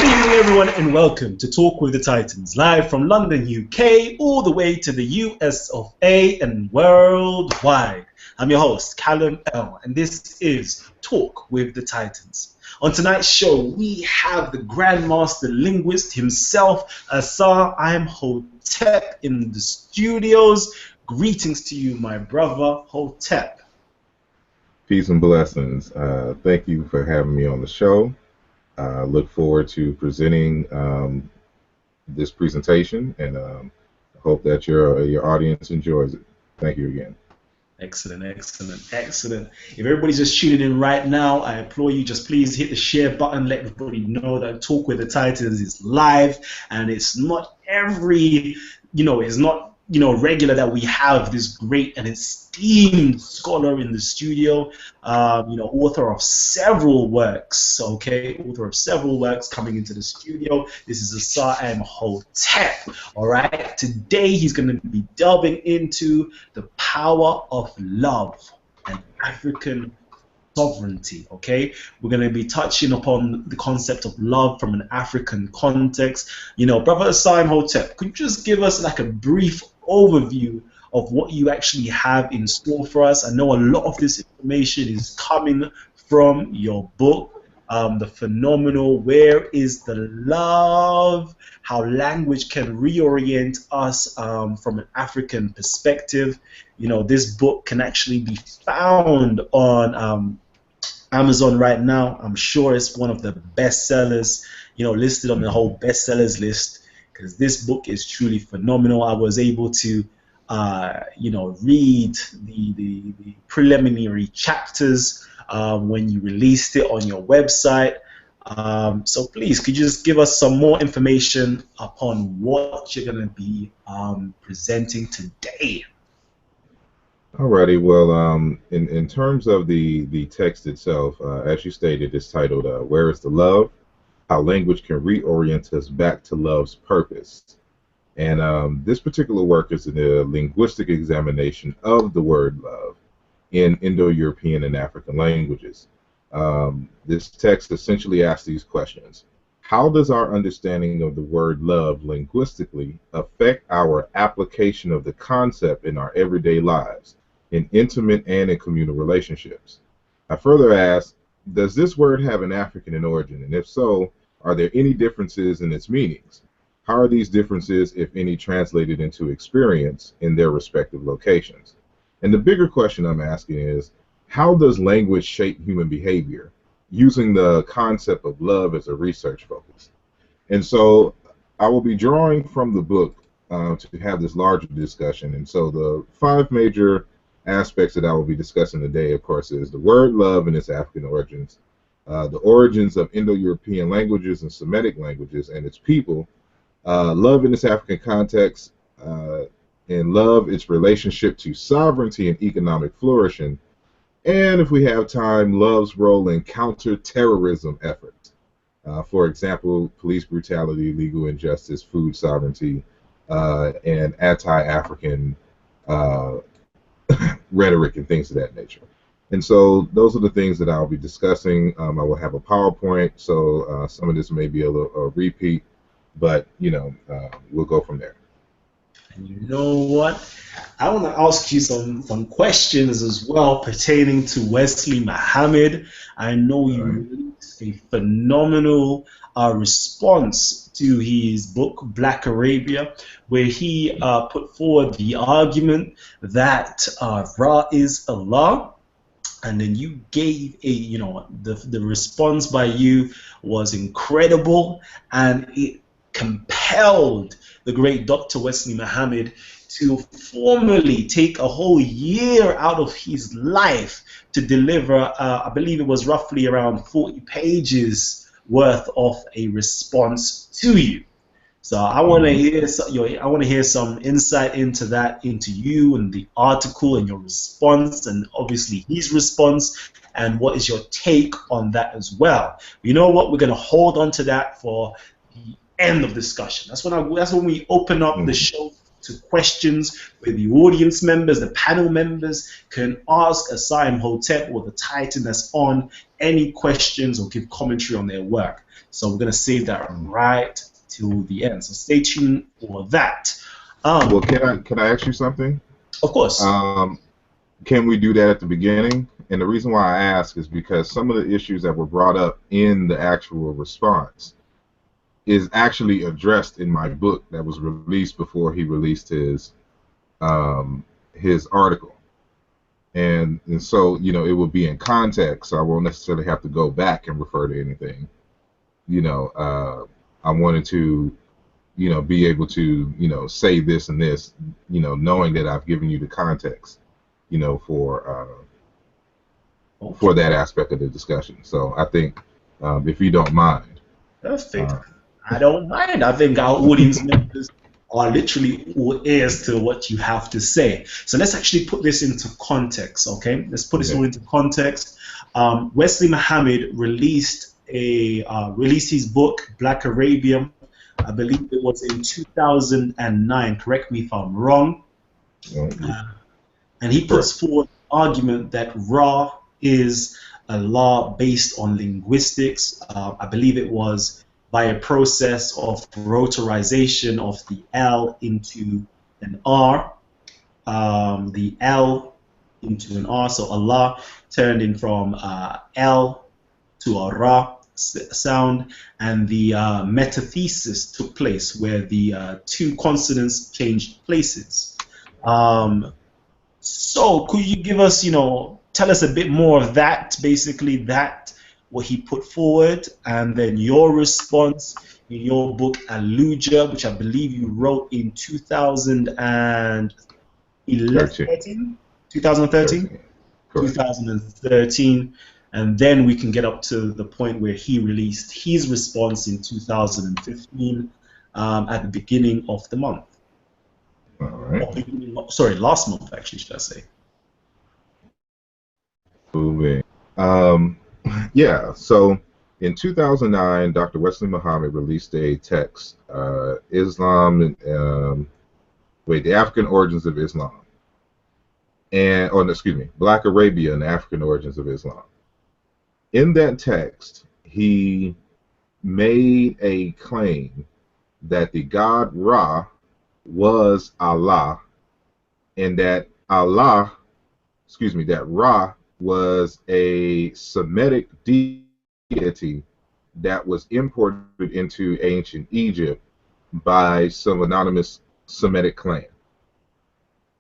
evening, everyone, and welcome to Talk with the Titans, live from London, UK, all the way to the US of A and worldwide. I'm your host, Kalam L, and this is Talk with the Titans. On tonight's show, we have the Grandmaster Linguist himself, Asar Imhotep, in the studios. Greetings to you, my brother, Hotep. Peace and blessings. Thank you for having me on the show. Look forward to presenting this presentation, and hope that your audience enjoys it. Thank you again. Excellent, excellent, excellent. If everybody's just tuning in right now, I implore you, just please hit the share button, let everybody know that Talk with the Titans is live, and it's not every, it's not, regular that we have this great and esteemed scholar in the studio, author of several works, author of several works coming into the studio. This is Asar Imhotep, all right? Today he's going to be delving into the power of love and African sovereignty, okay? We're going to be touching upon the concept of love from an African context. Brother Asar Imhotep, could you just give us like a brief overview of what you actually have in store for us? I know a lot of this information is coming from your book, the phenomenal Where is the Love? How language can reorient us from an African perspective. This book can actually be found on Amazon right now. I'm sure it's one of the best sellers, listed on the whole bestsellers list, because this book is truly phenomenal. I was able to, read the preliminary chapters when you released it on your website. So please, could you just give us some more information upon what you're going to be presenting today? Alrighty. Well, in terms of the text itself, as you stated, it's titled "Where is the Love? How language can reorient us back to love's purpose." And this particular work is a linguistic examination of the word love in Indo-European and African languages. This text essentially asks these questions. How does our understanding of the word love linguistically affect our application of the concept in our everyday lives, in intimate and in communal relationships? I further ask, does this word have an African origin? And if so, are there any differences in its meanings? How are these differences, if any, translated into experience in their respective locations? And the bigger question I'm asking is, how does language shape human behavior, using the concept of love as a research focus? And so I will be drawing from the book to have this larger discussion. And so the 5 major aspects that I will be discussing today, of course, is the word love and its African origins, the origins of Indo-European languages and Semitic languages and its people, love in its African context, and love, its relationship to sovereignty and economic flourishing, and if we have time, love's role in counter-terrorism efforts. For example, police brutality, legal injustice, food sovereignty, and anti-African rhetoric and things of that nature. And so those are the things that I'll be discussing. I will have a PowerPoint, so some of this may be a repeat, but we'll go from there. And you know what? I want to ask you some questions as well pertaining to Wesley Muhammad. I know you released a phenomenal response to his book, Black Arabia, where he put forward the argument that Ra is Allah. And then you gave the response by you was incredible, and it compelled the great Dr. Wesley Muhammad to formally take a whole year out of his life to deliver, I believe it was roughly around 40 pages worth of a response to you. So I want to hear some insight into that, into you and the article and your response, and obviously his response, and what is your take on that as well. You know what? We're going to hold on to that for the end of discussion. That's when we open up the show to questions where the audience members, the panel members can ask Asar Imhotep or the Titan that's on any questions or give commentary on their work. So we're going to save that right till the end. So stay tuned for that. Well, can I ask you something? Of course. Can we do that at the beginning? And the reason why I ask is because some of the issues that were brought up in the actual response is actually addressed in my book that was released before he released his article. And so, you know, it will be in context, so I won't necessarily have to go back and refer to anything. You know, I wanted to, you know, be able to, you know, say this and this, you know, knowing that I've given you the context, you know, for that aspect of the discussion. So I think, if you don't mind. Perfect. I don't mind. I think our audience members are literally all ears to what you have to say. So let's actually put this into context, okay? Let's put this all into context. Wesley Muhammad released his book, Black Arabian. I believe it was in 2009. Correct me if I'm wrong. And he puts forward the argument that Ra is a law based on linguistics. I believe it was by a process of rotarization of the L into an R, the L into an R. So Allah turned in from L to a Ra sound, and the metathesis took place where the two consonants changed places. So could you give us, you know, tell us a bit more of that, basically that, what he put forward, and then your response in your book, Aluja, which I believe you wrote in 2013? 2013, and then we can get up to the point where he released his response in 2015 at the beginning of the month. All right. Sorry, last month, actually, should I say. Yeah, so in 2009, Dr. Wesley Muhammad released a text, Islam and the African Origins of Islam, Black Arabia and the African Origins of Islam. In that text, he made a claim that the god Ra was Allah, and that that Ra was a Semitic deity that was imported into ancient Egypt by some anonymous Semitic clan.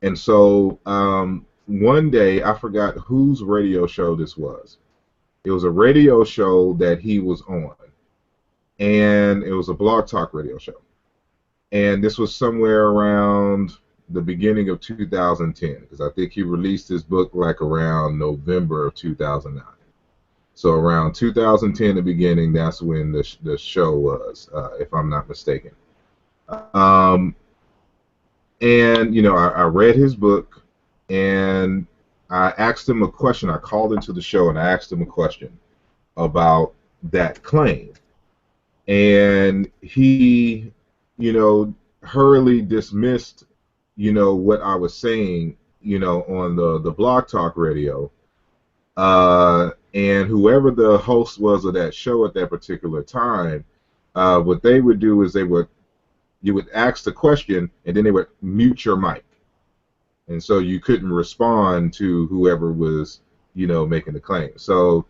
And so one day, I forgot whose radio show this was. It was a radio show that he was on, and it was a blog talk radio show. And this was somewhere around the beginning of 2010, because I think he released his book like around November of 2009. So around 2010, the beginning, that's when the show was, if I'm not mistaken. And, you know, I read his book, and I asked him a question. I called into the show, and I asked him a question about that claim. And he, you know, hurriedly dismissed, you know, what I was saying, you know, on the blog talk radio. And whoever the host was of that show at that particular time, what they would do is you would ask the question, and then they would mute your mic. And so you couldn't respond to whoever was, you know, making the claim. So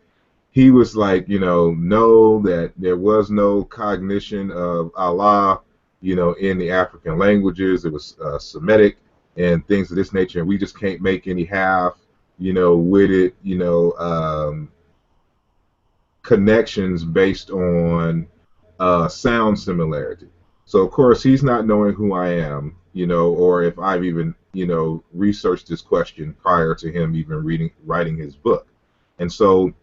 he was like, you know, no, that there was no cognition of Allah, you know, in the African languages. It was Semitic and things of this nature, and we just can't make any half, you know, with it, you know, connections based on sound similarity. So of course he's not knowing who I am, you know, or if I've even, you know, researched this question prior to him even writing his book. And so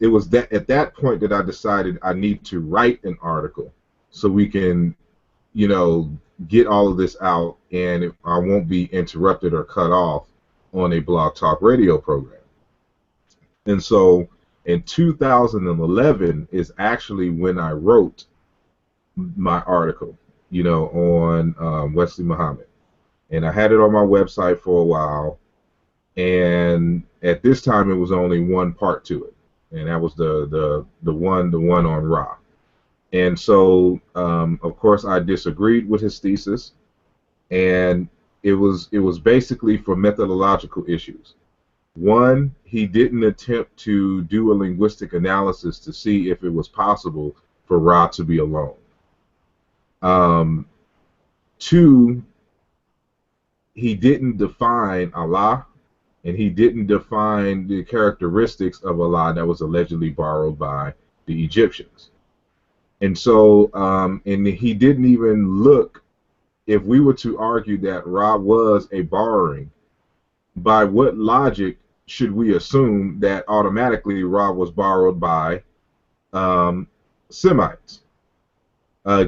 it was that at that point that I decided I need to write an article so we can, you know, get all of this out, and I won't be interrupted or cut off on a blog talk radio program. And so in 2011 is actually when I wrote my article. on Wesley Muhammad, and I had it on my website for a while. And at this time, it was only one part to it, and that was the one on Ra. And so, of course, I disagreed with his thesis, and it was basically for methodological issues. One, he didn't attempt to do a linguistic analysis to see if it was possible for Ra to be alone. Um, Two, he didn't define Allah, and he didn't define the characteristics of Allah that was allegedly borrowed by the Egyptians. And so, and he didn't even look, if we were to argue that Ra was a borrowing, by what logic should we assume that automatically Ra was borrowed by um, Semites,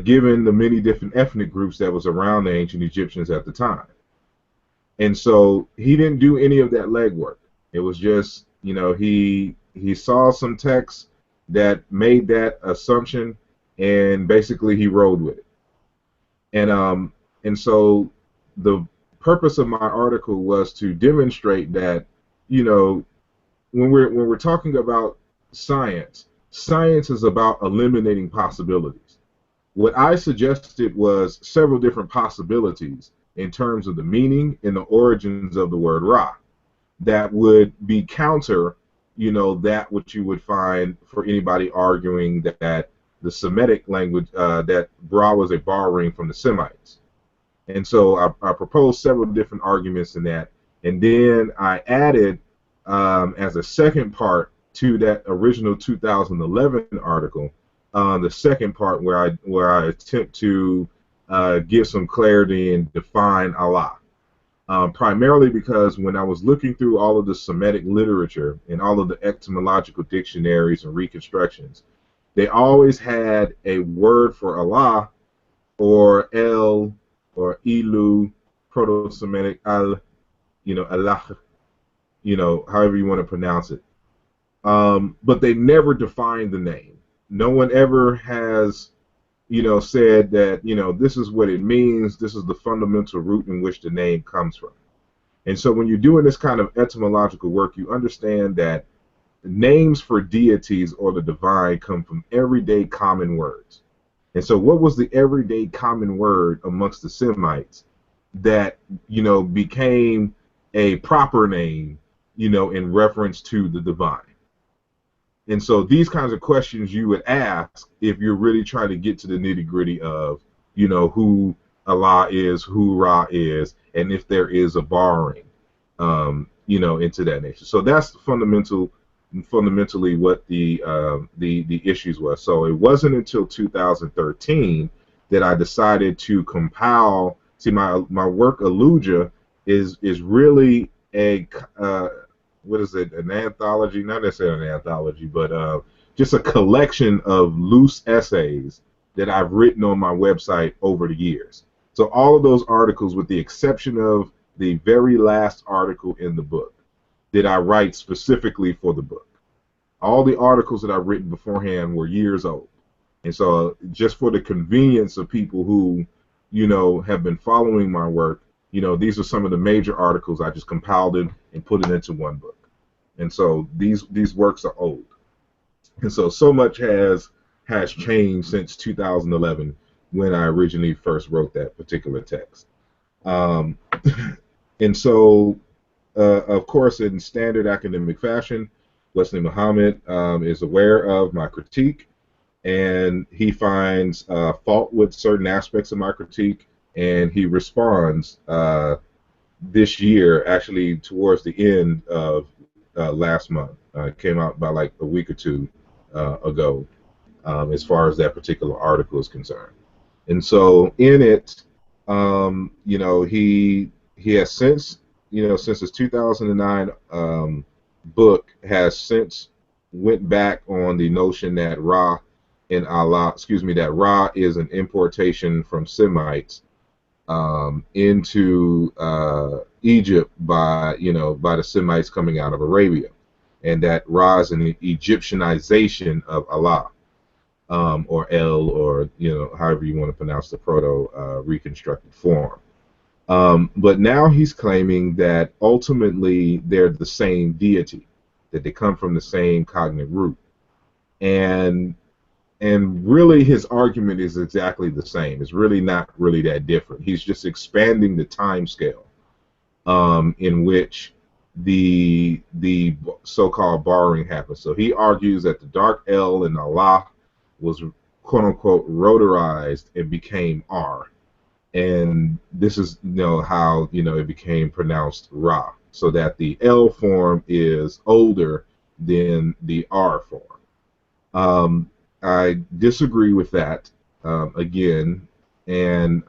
given the many different ethnic groups that was around the ancient Egyptians at the time? And so he didn't do any of that legwork. It was just, he saw some text that made that assumption, and basically he rode with it. And so the purpose of my article was to demonstrate that, when we're talking about science, science is about eliminating possibilities. What I suggested was several different possibilities in terms of the meaning and the origins of the word Ra that would be counter, that which you would find for anybody arguing that the Semitic language, that Ra was a borrowing from the Semites. And so I proposed several different arguments in that. And then I added, as a second part to that original 2011 article, the second part where I attempt to give some clarity and define Allah. Primarily because when I was looking through all of the Semitic literature and all of the etymological dictionaries and reconstructions, they always had a word for Allah, or El, or Ilu, Proto-Semitic Al, Allah, however you want to pronounce it. But they never defined the name. No one ever has, said that, this is what it means. This is the fundamental root in which the name comes from. And so when you're doing this kind of etymological work, you understand that names for deities or the divine come from everyday common words. And so what was the everyday common word amongst the Semites that, became a proper name, in reference to the divine? And so these kinds of questions you would ask if you're really trying to get to the nitty-gritty of, who Allah is, who Ra is, and if there is a borrowing, into that nature. So that's fundamentally what the issues was. So it wasn't until 2013 that I decided to compile. See, my work Aluja is really a what is it, an anthology? Not necessarily an anthology, but just a collection of loose essays that I've written on my website over the years. So all of those articles, with the exception of the very last article in the book, did I write specifically for the book. All the articles that I've written beforehand were years old. And so just for the convenience of people who, have been following my work, these are some of the major articles. I just compiled it and put it into one book. And so these works are old. And so much has changed since 2011, when I originally first wrote that particular text. And so, of course, in standard academic fashion, Wesley Muhammad is aware of my critique, and he finds fault with certain aspects of my critique, and he responds this year, actually towards the end of last month. It came out by like a week or two ago, as far as that particular article is concerned. And so in it, he has since, since his 2009 book, has since went back on the notion that Ra and Allah, that Ra is an importation from Semites into Egypt by the Semites coming out of Arabia, and that Ra is an Egyptianization of Allah. or El, or however you want to pronounce the proto reconstructed form. But now he's claiming that ultimately they're the same deity, that they come from the same cognate root, and really his argument is exactly the same. It's really not really that different. He's just expanding the time scale in which the so-called borrowing happens. So he argues that the dark L in Allah was quote unquote rotarized and became R, and this is how it became pronounced Ra, so that the L form is older than the R form. I disagree with that again, and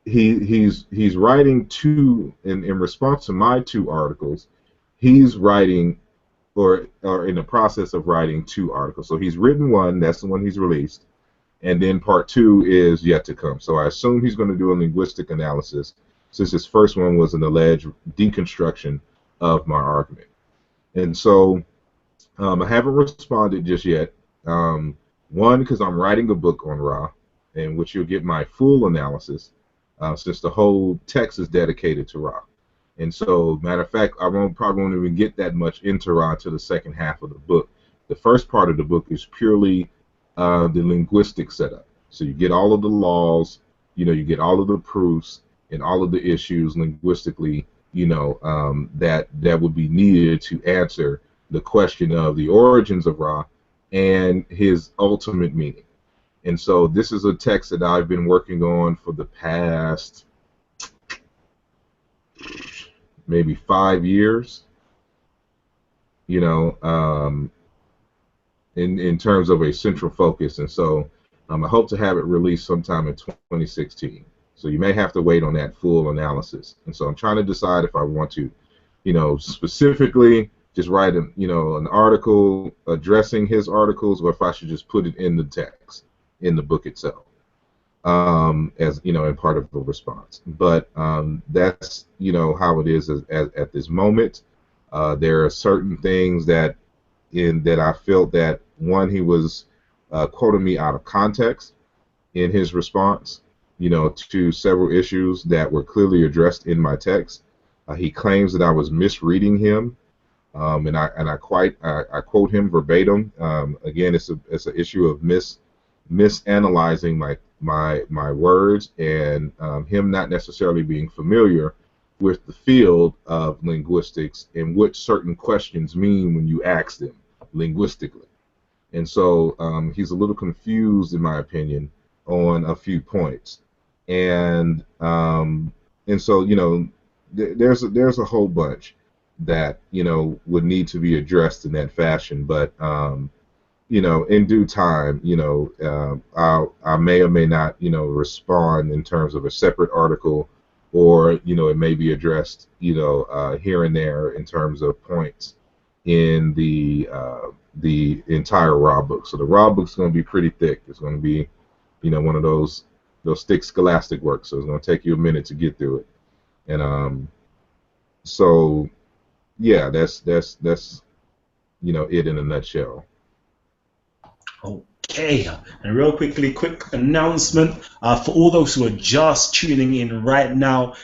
he's writing two in response to my two articles. He's writing or in the process of writing two articles. So he's written one, that's the one he's released, and then part two is yet to come. So I assume he's going to do a linguistic analysis, since his first one was an alleged deconstruction of my argument. And so I haven't responded just yet. One, because I'm writing a book on Ra, in which you'll get my full analysis, since the whole text is dedicated to Ra. And so, matter of fact, probably won't even get that much into Ra until the second half of the book. The first part of the book is purely the linguistic setup. So you get all of the laws, you get all of the proofs and all of the issues linguistically, that would be needed to answer the question of the origins of Ra and his ultimate meaning. And so this is a text that I've been working on for the past maybe 5 years, in terms of a central focus. And so I hope to have it released sometime in 2016. So you may have to wait on that full analysis. And so I'm trying to decide if I want to, specifically just write an article addressing his articles, or if I should just put it in the text, in the book itself, as in part of the response. But that's how it is at this moment. There are certain things that I felt that, one, he was quoting me out of context in his response, to several issues that were clearly addressed in my text. He claims that I was misreading him, and I quote him verbatim. Again, it's an issue of misanalyzing my words, and him not necessarily being familiar with the field of linguistics and what certain questions mean when you ask them linguistically. And so he's a little confused, in my opinion, on a few points. And so there's a whole bunch that would need to be addressed in that fashion. But in due time, I may or may not respond in terms of a separate article, or it may be addressed here and there in terms of points in the entire Ra book. So the Ra book's going to be pretty thick. It's going to be one of those thick scholastic works. So it's going to take you a minute to get through it. And so yeah, that's it in a nutshell. Okay, and real quickly, quick announcement for all those who are just tuning in right now.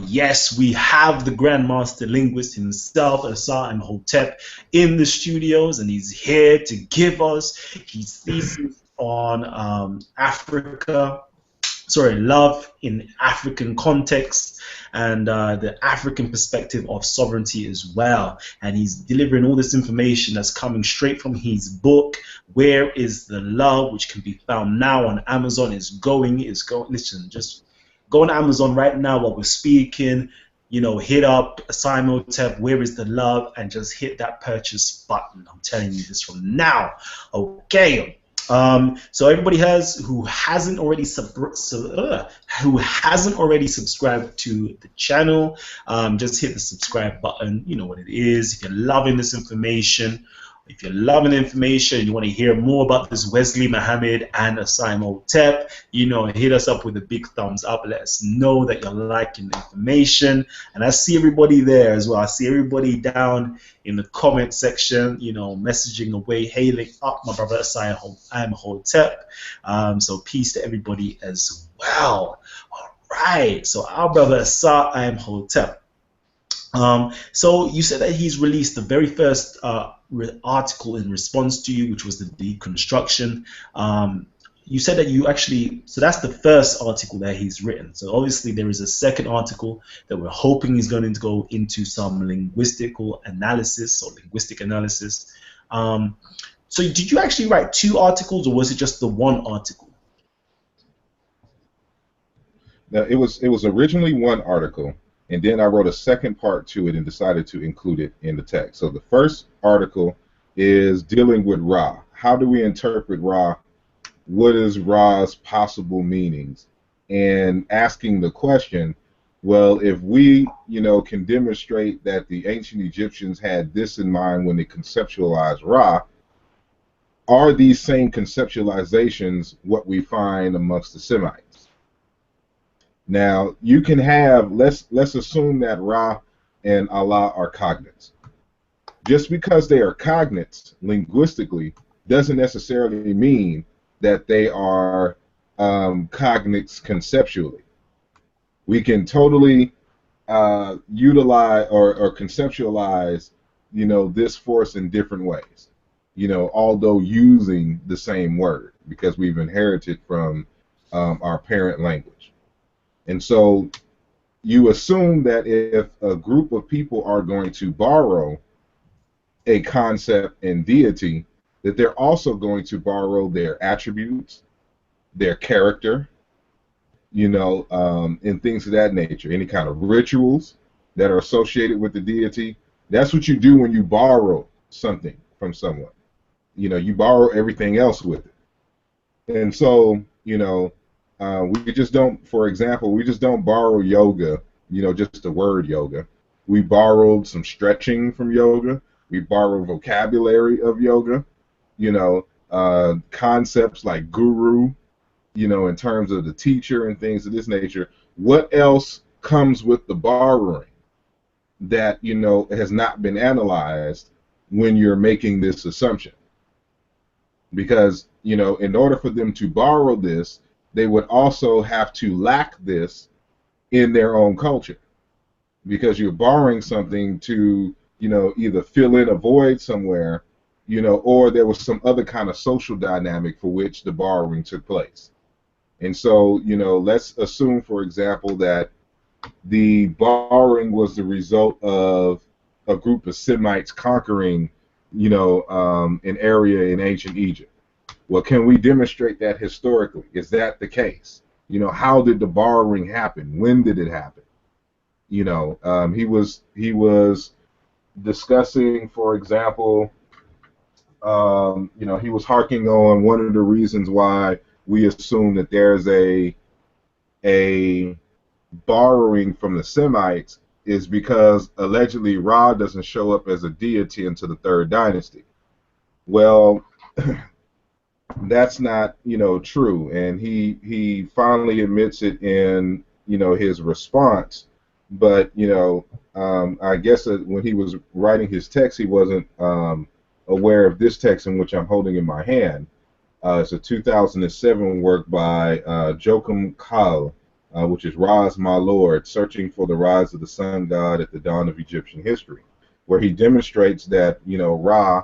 Yes, we have the Grandmaster Linguist himself, Asar Imhotep, in the studios, and he's here to give us his thesis on love in African context, and the African perspective of sovereignty as well. And he's delivering all this information that's coming straight from his book, Where is the Love, which can be found now on Amazon. Listen, just go on Amazon right now while we're speaking, hit up Asar Imhotep, Where is the Love, and just hit that purchase button. I'm telling you this from now. Okay. So everybody who hasn't already subscribed to the channel, just hit the subscribe button. You know what it is. If you're loving this information, If you're loving the information, you want to hear more about this Wesley, Muhammad, and Asar Imhotep, hit us up with a big thumbs up. Let us know that you're liking the information. And I see everybody there as well. I see everybody down in the comment section, messaging away, hailing up my brother Asar Imhotep. So peace to everybody as well. All right. So our brother Asar Imhotep. So you said that he's released the very first article in response to you, which was the deconstruction. You said that so that's the first article that he's written. So obviously there is a second article that we're hoping is going to go into some linguistic analysis. So did you actually write two articles, or was it just the one article? Now, it was originally one article, and then I wrote a second part to it and decided to include it in the text. So the first article is dealing with Ra. How do we interpret Ra? What is Ra's possible meanings? And asking the question, well, if we, can demonstrate that the ancient Egyptians had this in mind when they conceptualized Ra, are these same conceptualizations what we find amongst the Semites? Now, you can have, let's assume that Ra and Allah are cognates. Just because they are cognates linguistically doesn't necessarily mean that they are cognates conceptually. We can totally utilize or conceptualize, this force in different ways, although using the same word, because we've inherited from our parent language. And so you assume that if a group of people are going to borrow a concept in deity, that they're also going to borrow their attributes, their character, and things of that nature, any kind of rituals that are associated with the deity. That's what you do when you borrow something from someone. You borrow everything else with it. And so, we just don't, for example, we just don't borrow yoga, just the word yoga. We borrowed some stretching from yoga. We borrow vocabulary of yoga, concepts like guru, in terms of the teacher and things of this nature. What else comes with the borrowing that, has not been analyzed when you're making this assumption? Because, in order for them to borrow this, they would also have to lack this in their own culture, because you're borrowing something to, either fill in a void somewhere, or there was some other kind of social dynamic for which the borrowing took place. And so, let's assume, for example, that the borrowing was the result of a group of Semites conquering, an area in ancient Egypt. Well, can we demonstrate that historically? Is that the case? How did the borrowing happen? When did it happen? He was discussing, for example, he was harking on one of the reasons why we assume that there's a borrowing from the Semites is because allegedly Ra doesn't show up as a deity until the third dynasty. Well, that's not, true, and he finally admits it in, his response. But I guess when he was writing his text, he wasn't aware of this text in which I'm holding in my hand. It's a 2007 work by Joachim Kalam, which is Ra's My Lord, Searching for the Rise of the Sun God at the Dawn of Egyptian History, where he demonstrates that, Ra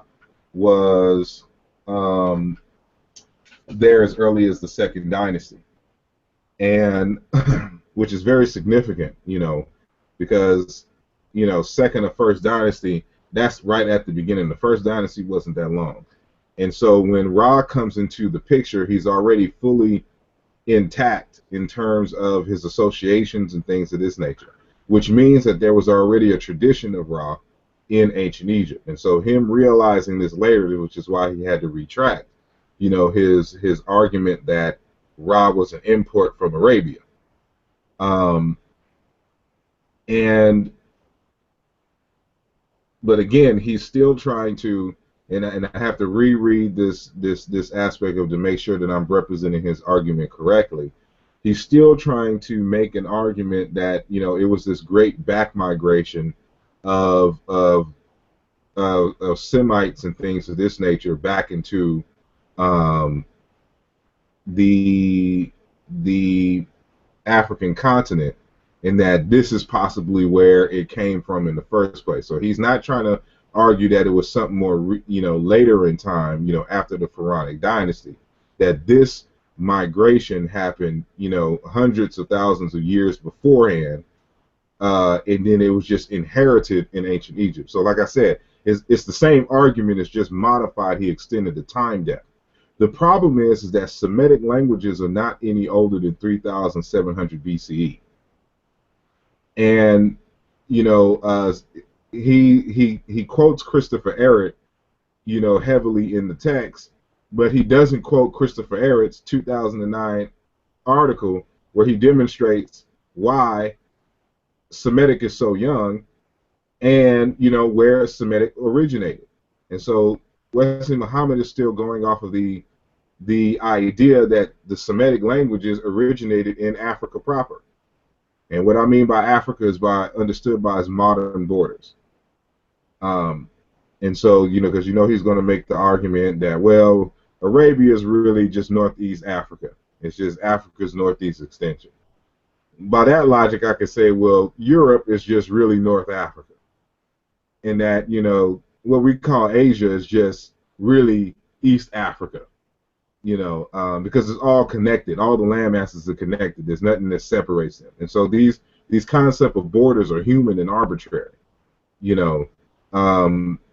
was there as early as the second dynasty, and which is very significant, because, second or first dynasty, that's right at the beginning. The first dynasty wasn't that long. And so when Ra comes into the picture, he's already fully intact in terms of his associations and things of this nature, which means that there was already a tradition of Ra in ancient Egypt. And so him realizing this later, which is why he had to retract, his argument that Ra was an import from Arabia. But again, he's still trying to and I have to reread this aspect of to make sure that I'm representing his argument correctly. He's still trying to make an argument that it was this great back migration of Semites and things of this nature back into um, the the African continent, and that this is possibly where it came from in the first place. So he's not trying to argue that it was something more, later in time, after the Pharaonic dynasty, that this migration happened, hundreds of thousands of years beforehand, and then it was just inherited in ancient Egypt. So, like I said, it's the same argument. It's just modified. He extended the time depth. The problem is that Semitic languages are not any older than 3,700 BCE, and he quotes Christopher Ehret, heavily in the text, but he doesn't quote Christopher Ehret's 2009 article where he demonstrates why Semitic is so young, and where Semitic originated. And so Wesley Muhammad is still going off of the idea that the Semitic languages originated in Africa proper. And what I mean by Africa is understood by its modern borders. And so, because he's going to make the argument that, well, Arabia is really just Northeast Africa. It's just Africa's Northeast extension. By that logic, I could say, well, Europe is just really North Africa. And that, what we call Asia is just really East Africa. Because it's all connected. All the land masses are connected. There's nothing that separates them. And so these concept of borders are human and arbitrary.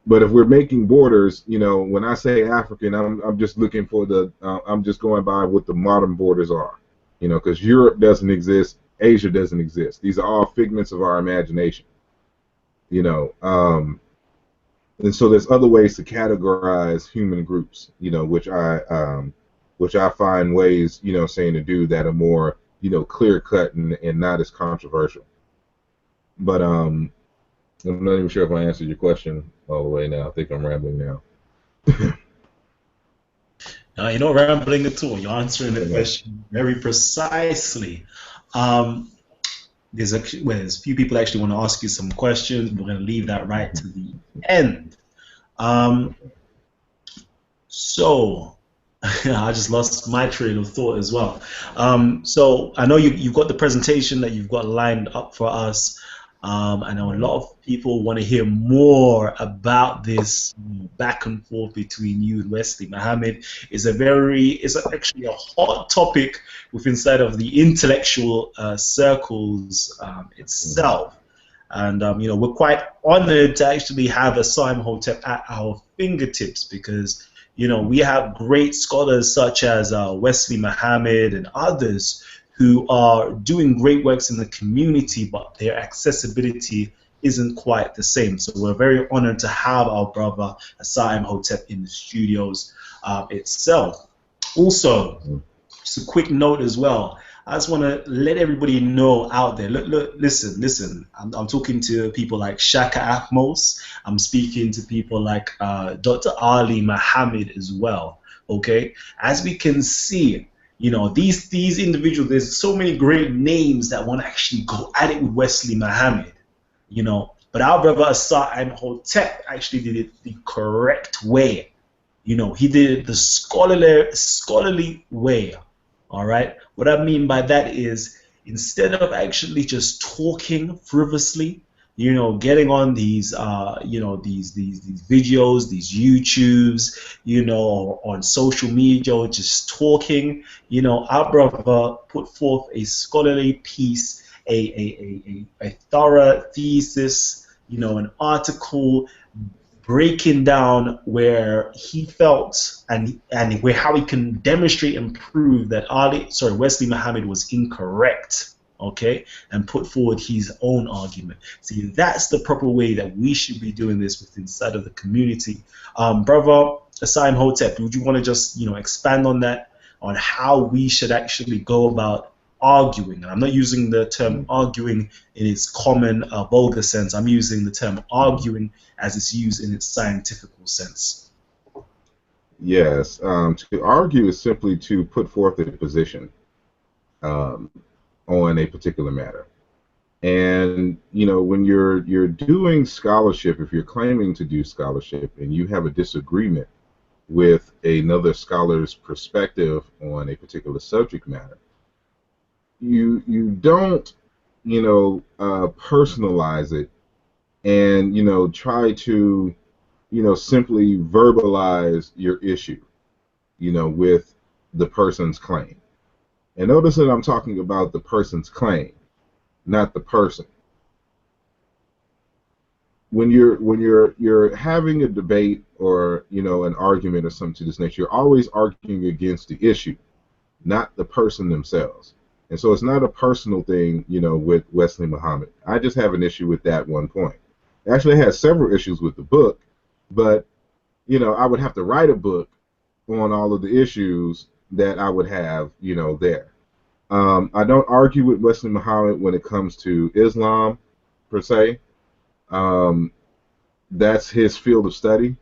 But if we're making borders, when I say African, I'm just looking for I'm just going by what the modern borders are. Because Europe doesn't exist, Asia doesn't exist. These are all figments of our imagination. And so there's other ways to categorize human groups, which I find ways, saying to do that are more, clear cut and not as controversial. But I'm not even sure if I answered your question all the way now. I think I'm rambling now. No, you're not rambling at all. You're answering the question very precisely. There's a few people actually want to ask you some questions. We're going to leave that right to the end. So I just lost my train of thought as well. So I know you've got the presentation that you've got lined up for us. I know a lot of people want to hear more about this back and forth between you and Wesley Muhammad. It's actually a hot topic within inside of the intellectual circles itself. And we're quite honored to actually have Asar Imhotep at our fingertips, because we have great scholars such as Wesley Muhammad and others who are doing great works in the community, but their accessibility isn't quite the same. So we're very honored to have our brother Asar Imhotep in the studios itself. Also, just a quick note as well. I just want to let everybody know out there. Listen. I'm talking to people like Shaka Ahmos. I'm speaking to people like Dr. Ali Muhammad as well. Okay, as we can see, these individuals. There's so many great names that want to actually go at it with Wesley Muhammad. But our brother Asar Imhotep actually did it the correct way. He did it the scholarly way. All right. What I mean by that is, instead of actually just talking frivolously, getting on these, these videos, these YouTubes, on social media, just talking, our brother put forth a scholarly piece, a thorough thesis, an article breaking down where he felt and where how he can demonstrate and prove that Wesley Muhammad was incorrect, okay, and put forward his own argument. See, that's the proper way that we should be doing this within inside of the community. Brother Asar Imhotep, would you want to just expand on that, on how we should actually go about arguing? And I'm not using the term arguing in its common vulgar sense. I'm using the term arguing as it's used in its scientific sense. Yes. To argue is simply to put forth a position um, on a particular matter. And when you're doing scholarship, if you're claiming to do scholarship and you have a disagreement with another scholar's perspective on a particular subject matter, you don't personalize it and try to simply verbalize your issue with the person's claim. And notice that I'm talking about the person's claim, not the person. When you're having a debate or an argument or something to this nature, you're always arguing against the issue, not the person themselves. And so it's not a personal thing, with Wesley Muhammad. I just have an issue with that one point. Actually, I had several issues with the book, but I would have to write a book on all of the issues that I would have, there. I don't argue with Wesley Muhammad when it comes to Islam per se. Um, that's his field of study,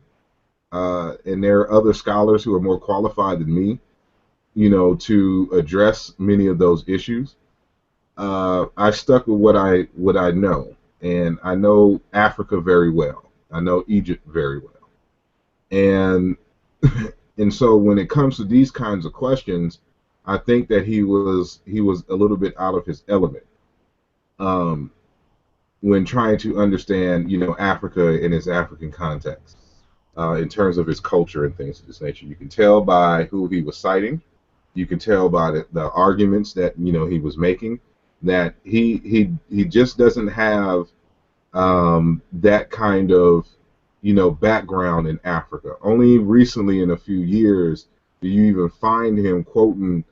and there are other scholars who are more qualified than me, to address many of those issues. I stuck with what I know, and I know Africa very well. I know Egypt very well, and and so when it comes to these kinds of questions, I think that he was a little bit out of his element um, when trying to understand, Africa in its African context, in terms of his culture and things of this nature. You can tell by who he was citing. You can tell by the arguments that he was making that he just doesn't have that kind of background in Africa. Only recently, in a few years, do you even find him quoting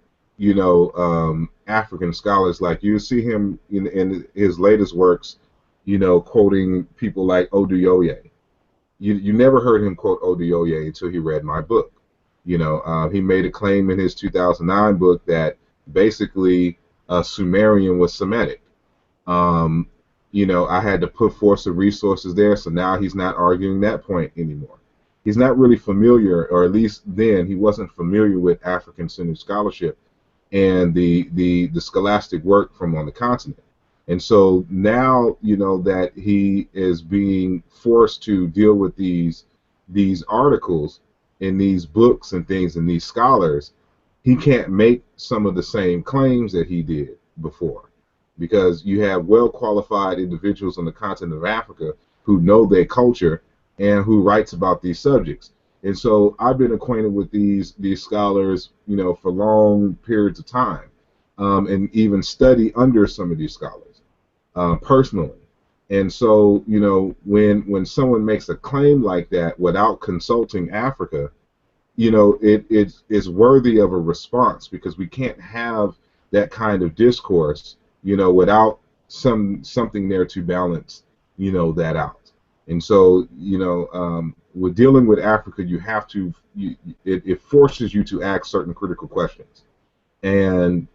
African scholars. Like you see him in his latest works, quoting people like Oduyoye. You never heard him quote Oduyoye until he read my book. He made a claim in his 2009 book that basically Sumerian was Semitic. Um, I had to put forth some resources there, so now he's not arguing that point anymore. He's not really familiar, or at least then he wasn't familiar with African-centered scholarship and the scholastic work from on the continent. And so now, that he is being forced to deal with these articles in these books and things and these scholars, he can't make some of the same claims that he did before, because you have well qualified individuals on the continent of Africa who know their culture and who writes about these subjects. And so I've been acquainted with these scholars, for long periods of time, and even study under some of these scholars personally. And so, when someone makes a claim like that without consulting Africa, it's worthy of a response, because we can't have that kind of discourse, without something there to balance, that out. And so, with dealing with Africa, you have to, it forces you to ask certain critical questions. And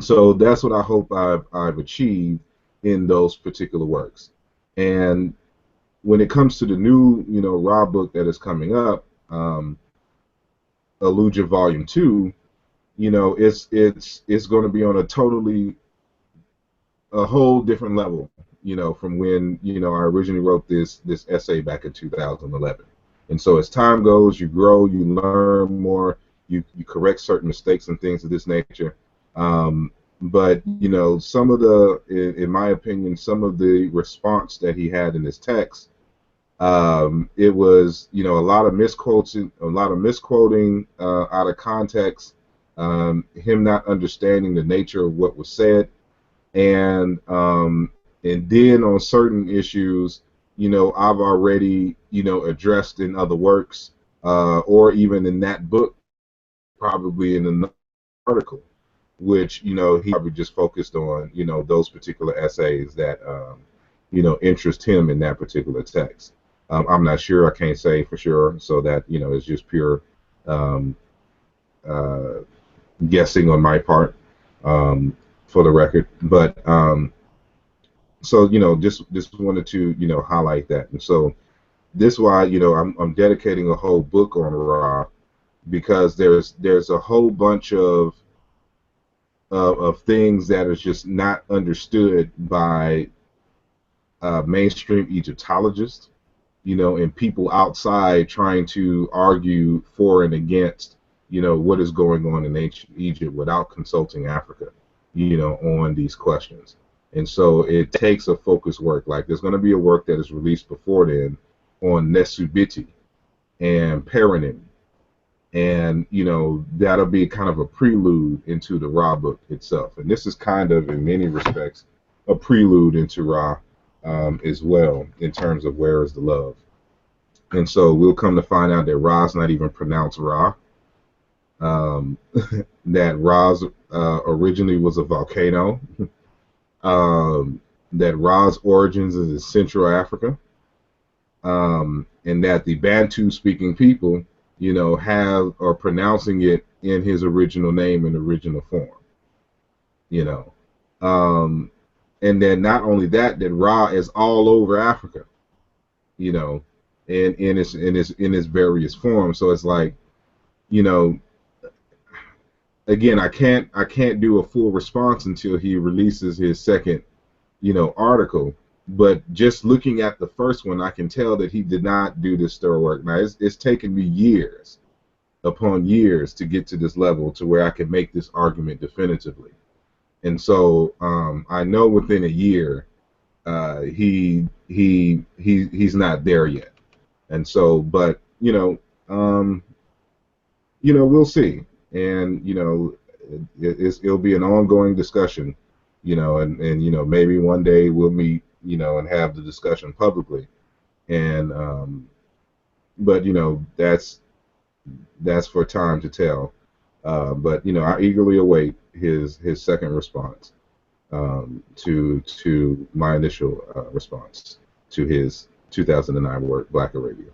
so that's what I hope I've achieved in those particular works. And when it comes to the new, Raw book that is coming up, Aluja Volume 2, it's going to be on a whole different level, from when, I originally wrote this essay back in 2011. And so as time goes, you grow, you learn more, you correct certain mistakes and things of this nature. But some of in my opinion, some of the response that he had in his text, it was, a lot of misquoting, out of context, him not understanding the nature of what was said, and then on certain issues, I've already, addressed in other works, or even in that book, probably in another article, which, he probably just focused on, those particular essays that, interest him in that particular text. I'm not sure. I can't say for sure. So that, it's just pure um, uh, guessing on my part, for the record. But so, just wanted to, highlight that. And so this is why, I'm dedicating a whole book on Ra, because there's a whole bunch of things that is just not understood by mainstream Egyptologists, and people outside trying to argue for and against, what is going on in ancient Egypt without consulting Africa, on these questions. And so it takes a focused work. Like there's going to be a work that is released before then on Nesubiti and Paranim. And, that'll be kind of a prelude into the Ra book itself. And this is kind of, in many respects, a prelude into Ra as well, in terms of where is the love. And so we'll come to find out that Ra's not even pronounced Ra. That Ra's originally was a volcano. That Ra's origins is in Central Africa. And that the Bantu-speaking people, have or pronouncing it in his original name in original form. And then not only that, that Ra is all over Africa, and in its various forms. So it's like, again, I can't do a full response until he releases his second, article. But just looking at the first one, I can tell that he did not do this thorough work. Now, it's taken me years upon years to get to this level to where I can make this argument definitively. And so I know within a year he's not there yet. And so, but we'll see. And it'll be an ongoing discussion. And maybe one day we'll meet, and have the discussion publicly. And but that's for time to tell. But I eagerly await his second response to my initial response to his 2009 work, Black Arabia.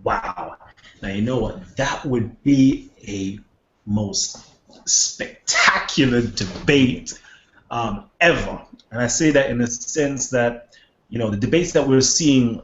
Wow. Now, you know what? That would be a most spectacular debate ever. And I say that in the sense that, the debates that we're seeing,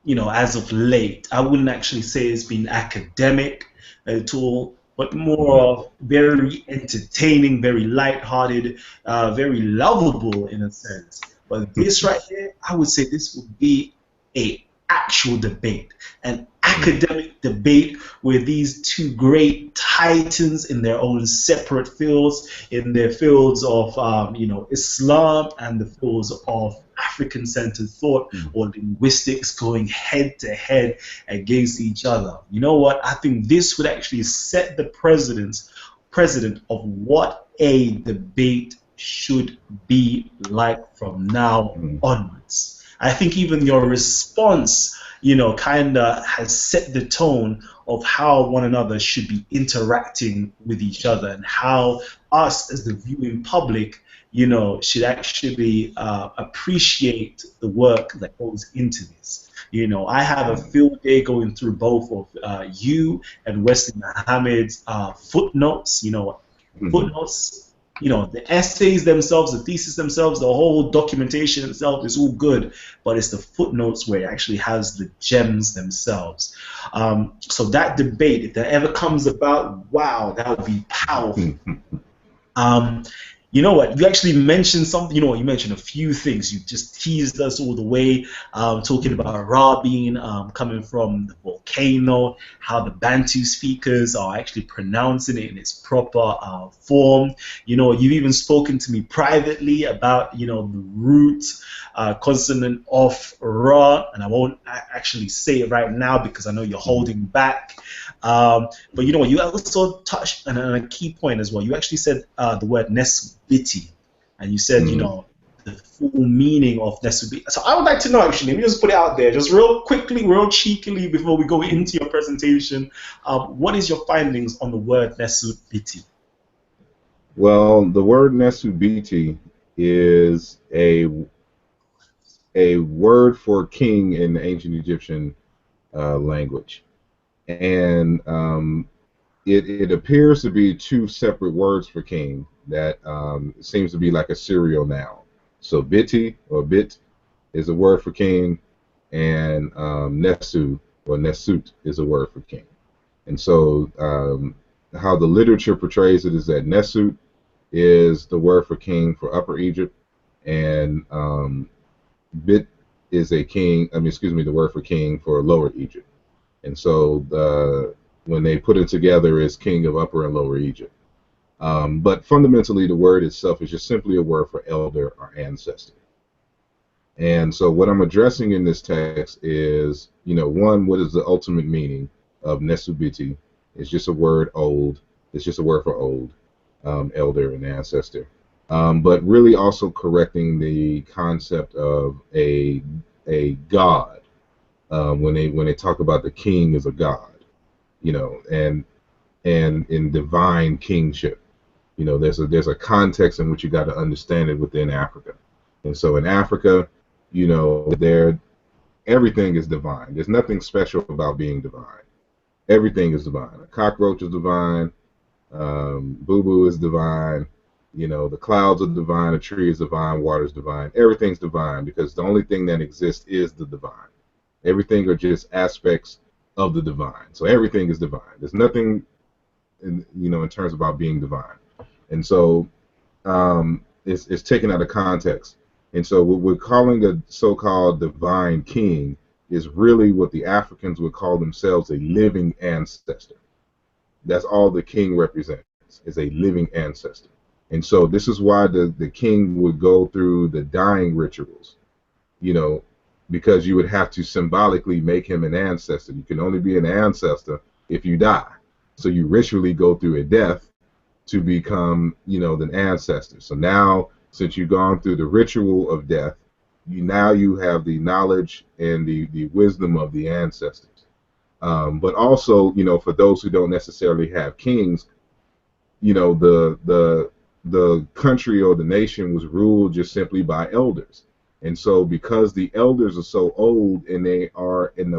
as of late, I wouldn't actually say it's been academic at all, but more of very entertaining, very lighthearted, very lovable in a sense. But this right here, I would say this would be a actual debate, an academic debate where these two great titans in their own separate fields, in their fields of Islam and the fields of African-centered thought or linguistics, going head to head against each other. You know what? I think this would actually set the precedent of what a debate should be like from now onwards. I think even your response, kind of has set the tone of how one another should be interacting with each other, and how us as the viewing public, should actually appreciate the work that goes into this. I have a field day going through both of you and Wesley Muhammad's footnotes. Footnotes. The essays themselves, the thesis themselves, the whole documentation itself is all good, but it's the footnotes where it actually has the gems themselves. So that debate, if that ever comes about, wow, that would be powerful. You know what? You actually mentioned something. You mentioned a few things. You just teased us all the way, talking about Ra being coming from the volcano, how the Bantu speakers are actually pronouncing it in its proper form. You've even spoken to me privately about, the root consonant of Ra, and I won't actually say it right now because I know you're holding back. But you know what? You also touched on a key point as well. You actually said the word Nesubiti, and you said, the full meaning of Nesubiti. So I would like to know, actually, let me just put it out there, just real quickly, real cheekily, before we go into your presentation. What is your findings on the word Nesubiti? Well, the word Nesubiti is a word for king in the ancient Egyptian language. And it appears to be two separate words for king that seems to be like a serial noun. So biti or bit is a word for king, and nesu or nesut is a word for king. And so how the literature portrays it is that Nesut is the word for king for Upper Egypt, and Bit is a king. I mean, excuse me, the word for king for Lower Egypt. And so when they put it together, is king of Upper and Lower Egypt. But fundamentally, the word itself is just simply a word for elder or ancestor. And so what I'm addressing in this text is, one, what is the ultimate meaning of Nesubiti? It's just a word old. It's just a word for old, elder and ancestor. But really also correcting the concept of a god when they talk about the king as a god, and in divine kingship. There's a context in which you got to understand it within Africa. And so in Africa, there everything is divine. There's nothing special about being divine. Everything is divine. A cockroach is divine. Boo boo is divine. The clouds are divine. A tree is divine. Water is divine. Everything's divine because the only thing that exists is the divine. Everything are just aspects of the divine. So everything is divine. There's nothing in terms about being divine. And so it's taken out of context. And so what we're calling a so-called divine king is really what the Africans would call themselves, a living ancestor. That's all the king represents, is a living ancestor. And so this is why the king would go through the dying rituals, because you would have to symbolically make him an ancestor. You can only be an ancestor if you die. So you ritually go through a death to become, the ancestor. So now, since you've gone through the ritual of death, you have the knowledge and the wisdom of the ancestors. But also, for those who don't necessarily have kings, the country or the nation was ruled just simply by elders. And so because the elders are so old and they are in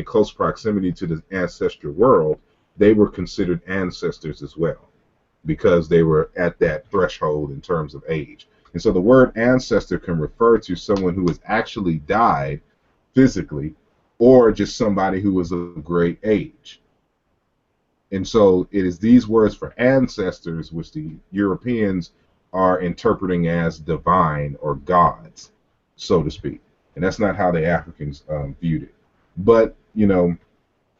close proximity to the ancestral world, they were considered ancestors as well, because they were at that threshold in terms of age. And so the word ancestor can refer to someone who has actually died physically, or just somebody who was of great age. And so it is these words for ancestors which the Europeans are interpreting as divine or gods, so to speak. And that's not how the Africans viewed it. But,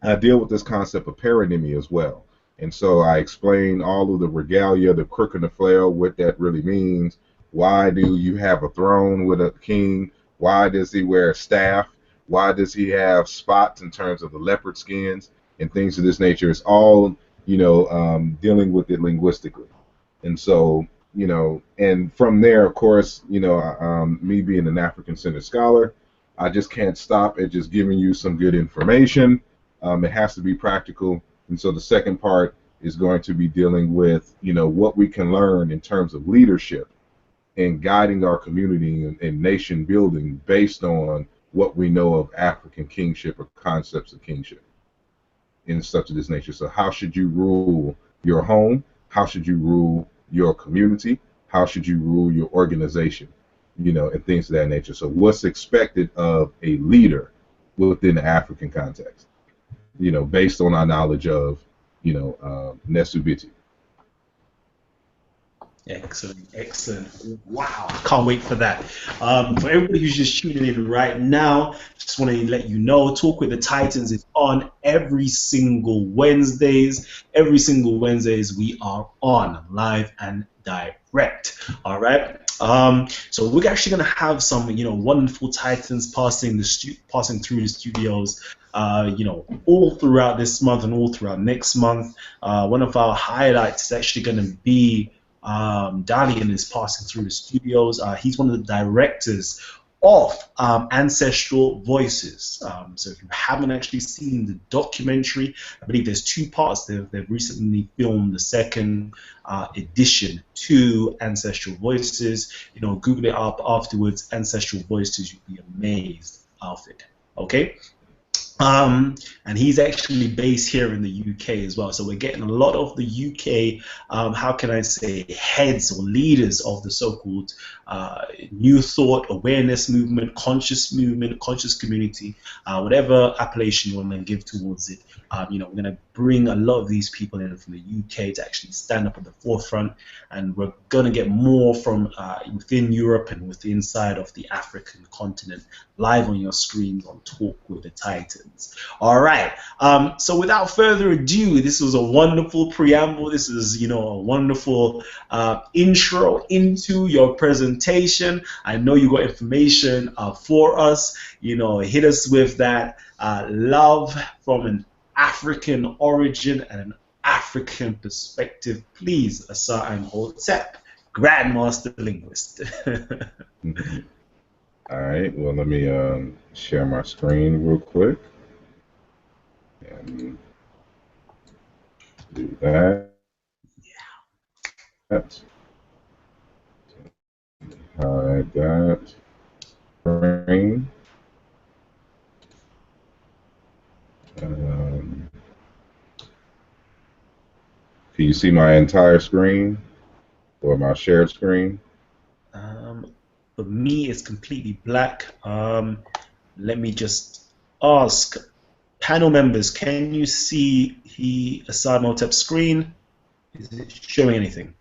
I deal with this concept of paronymy as well. And so I explain all of the regalia, the crook and the flail, what that really means. Why do you have a throne with a king? Why does he wear a staff? Why does he have spots in terms of the leopard skins and things of this nature? It's all, dealing with it linguistically. And so, and from there, of course, me being an African-centered scholar, I just can't stop at just giving you some good information. It has to be practical. And so the second part is going to be dealing with, what we can learn in terms of leadership and guiding our community and nation building based on what we know of African kingship or concepts of kingship and stuff of this nature. So how should you rule your home? How should you rule your community? How should you rule your organization? And things of that nature. So what's expected of a leader within the African context? Based on our knowledge of, Nesubiti. Excellent, excellent. Wow, can't wait for that. For everybody who's just tuning in right now, just want to let you know, Talk with the Titans is on every single Wednesdays. Every single Wednesdays we are on live and direct. All right. So we're actually gonna have some, wonderful Titans passing through the studios. All throughout this month and all throughout next month. One of our highlights is actually going to be Dalian is passing through the studios. He's one of the directors of Ancestral Voices. So if you haven't actually seen the documentary, I believe there's two parts. They've recently filmed the second edition to Ancestral Voices. Google it up afterwards, Ancestral Voices. You'd be amazed of it. Okay? And he's actually based here in the UK as well. So we're getting a lot of the UK, how can I say, heads or leaders of the so-called New Thought, awareness movement, conscious community, whatever appellation you want to give towards it. We're going to bring a lot of these people in from the UK to actually stand up at the forefront, and we're going to get more from within Europe and within inside of the African continent live on your screens on Talk with the Titans. All right. So without further ado, this was a wonderful preamble. This is, a wonderful intro into your presentation. I know you got information for us. Hit us with that love from an African origin and an African perspective. Please, Asar Imhotep, Grandmaster Linguist. All right, well, let me share my screen real quick and do that. Hide that screen. Can you see my entire screen or my shared screen? For me, it's completely black. Let me just ask panel members, can you see Asar Imhotep's screen? Is it showing anything?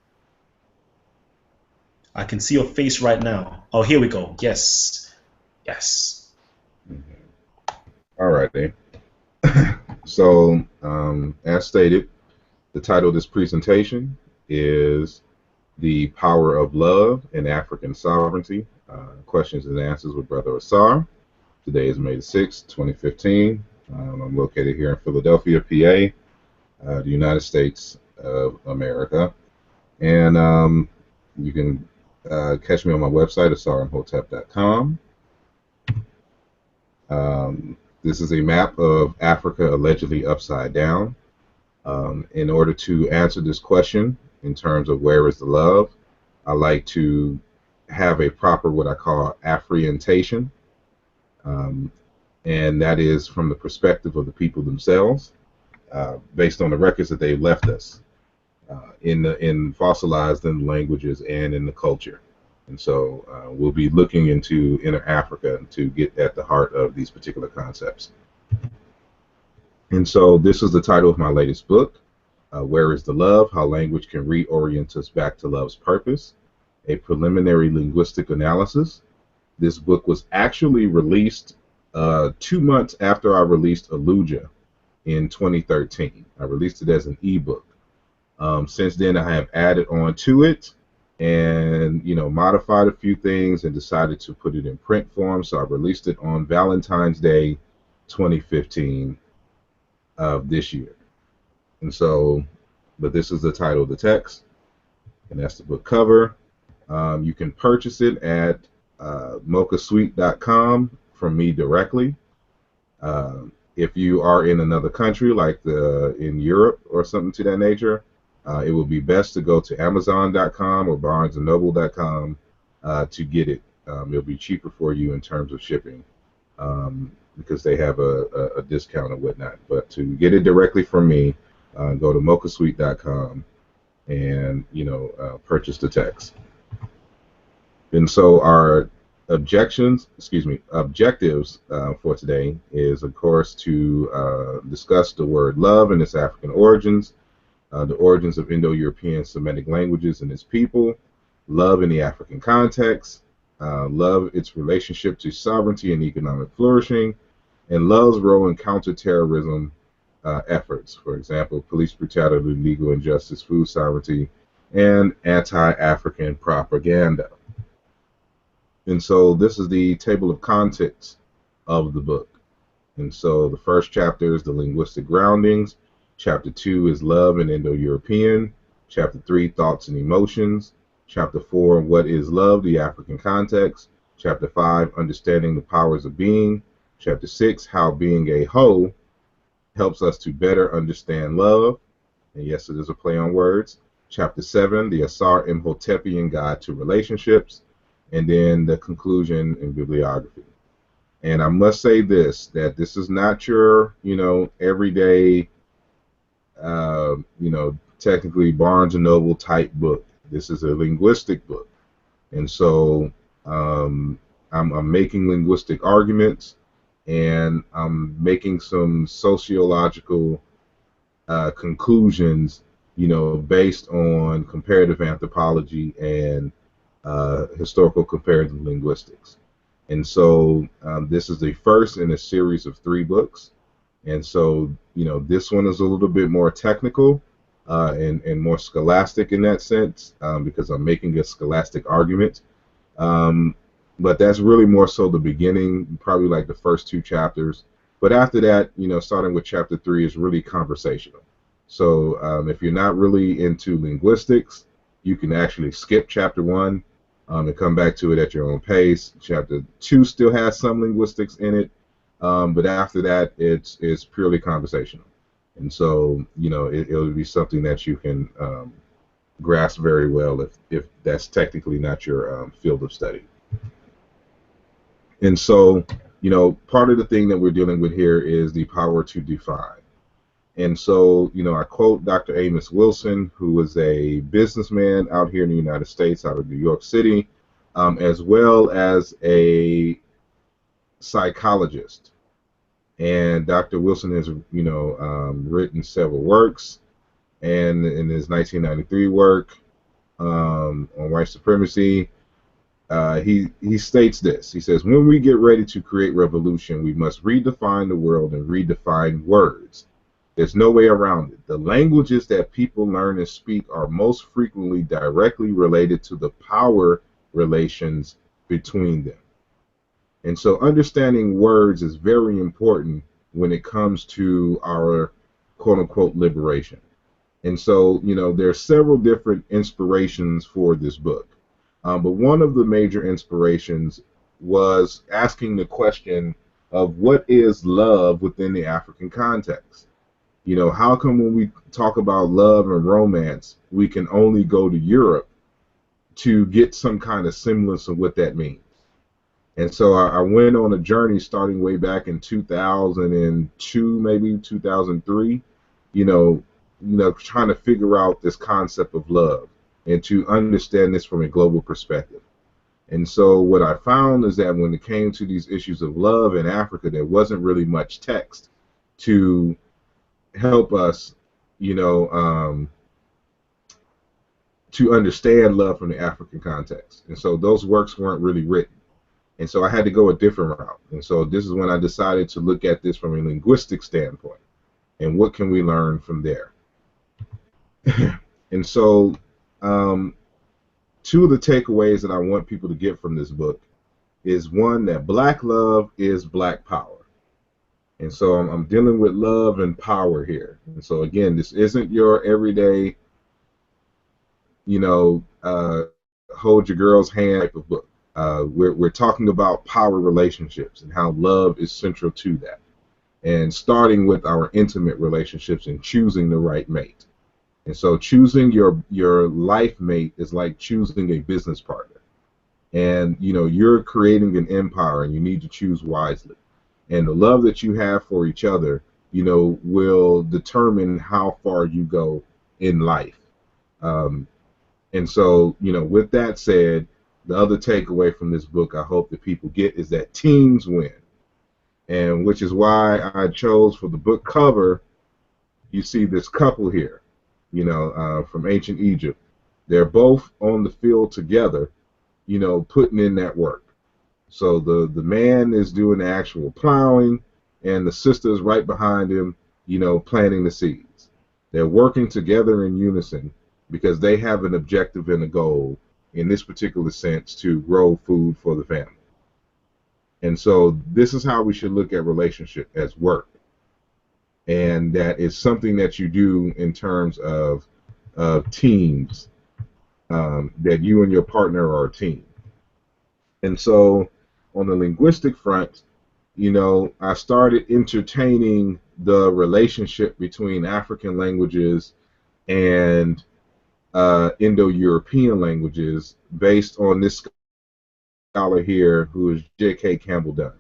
I can see your face right now. Oh, here we go. Yes. Yes. All right, then. So, as stated, the title of this presentation is The Power of Love and African Sovereignty, Questions and Answers with Brother Asar. Today is May the 6th, 2015. I'm located here in Philadelphia, PA, the United States of America. And you can catch me on my website, asarimhotep.com. This is a map of Africa allegedly upside down. In order to answer this question in terms of where is the love, I like to have a proper what I call Afrientation, and that is from the perspective of the people themselves, based on the records that they've left us in fossilized in languages and in the culture. And so we'll be looking into Inner Africa to get at the heart of these particular concepts. And so this is the title of my latest book, Where is the Love? How Language Can Reorient Us Back to Love's Purpose, a preliminary linguistic analysis. This book was actually released 2 months after I released Aluja in 2013. I released it as an ebook. Since then, I have added on to it and modified a few things and decided to put it in print form. So I released it on Valentine's Day 2015 of this year. And so, but this is the title of the text, and that's the book cover. You can purchase it at mochasuite.com from me directly. If you are in another country, like in Europe or something to that nature, it will be best to go to Amazon.com or BarnesandNoble.com to get it. It'll be cheaper for you in terms of shipping because they have a discount and whatnot. But to get it directly from me, go to mochasuite.com and purchase the text. And so our objectives for today is, of course, to discuss the word love and its African origins, the origins of Indo-European and Semitic languages and its people, love in the African context, love, its relationship to sovereignty and economic flourishing, and love's role in counter-terrorism efforts, for example, police brutality, legal injustice, food sovereignty, and anti-African propaganda. And so this is the table of contents of the book. And so the first chapter is the linguistic groundings. Chapter 2 is love and Indo-European. Chapter 3, thoughts and emotions. Chapter 4, what is love, the African context. Chapter 5, understanding the powers of being. Chapter 6, how being a whole helps us to better understand love. And yes, it is a play on words. Chapter 7, the Asar Imhotepian guide to relationships. And then the conclusion and bibliography. And I must say this, that this is not your, everyday, technically Barnes and Noble type book. This is a linguistic book. And so um, I'm making linguistic arguments, and I'm making some sociological conclusions, based on comparative anthropology and historical comparative linguistics. And so this is the first in a series of 3 books. And so, this one is a little bit more technical and more scholastic in that sense, because I'm making a scholastic argument. Um, but that's really more so the beginning, probably like the first 2 chapters. But after that, starting with chapter 3 is really conversational. So if you're not really into linguistics, you can actually skip chapter 1 and come back to it at your own pace. Chapter 2 still has some linguistics in it, but after that, it's purely conversational. And so, it'll be something that you can grasp very well if that's technically not your field of study. And so, part of the thing that we're dealing with here is the power to define. And so, I quote Dr. Amos Wilson, who was a businessman out here in the United States, out of New York City, as well as a psychologist. And Dr. Wilson has, written several works, and in his 1993 work on white supremacy, he states this. He says, when we get ready to create revolution, we must redefine the world and redefine words. There's no way around it. The languages that people learn and speak are most frequently directly related to the power relations between them. And so understanding words is very important when it comes to our quote unquote liberation. And so, there are several different inspirations for this book. But one of the major inspirations was asking the question of what is love within the African context? How come when we talk about love and romance, we can only go to Europe to get some kind of semblance of what that means? And so I went on a journey starting way back in 2002, maybe 2003, trying to figure out this concept of love and to understand this from a global perspective. And so what I found is that when it came to these issues of love in Africa, there wasn't really much text to help us, to understand love from the African context. And so those works weren't really written. And so I had to go a different route. And so this is when I decided to look at this from a linguistic standpoint. And what can we learn from there? And so 2 of the takeaways that I want people to get from this book is, one, that Black love is Black power. And so I'm dealing with love and power here. And so again, this isn't your everyday, hold your girl's hand type of book. We're talking about power relationships and how love is central to that. And starting with our intimate relationships and choosing the right mate. And so choosing your life mate is like choosing a business partner. And, you're creating an empire and you need to choose wisely. And the love that you have for each other, will determine how far you go in life. And so, with that said, the other takeaway from this book I hope that people get is that teams win. And which is why I chose for the book cover, you see this couple here, from ancient Egypt. They're both on the field together, putting in that work. So the man is doing the actual plowing, and the sister is right behind him, planting the seeds. They're working together in unison because they have an objective and a goal, in this particular sense, to grow food for the family. And so this is how we should look at relationship, as work. And that is something that you do in terms of teams, that you and your partner are a team. And so on the linguistic front, I started entertaining the relationship between African languages and Indo-European languages based on this scholar here, who is J.K. Campbell Dunn.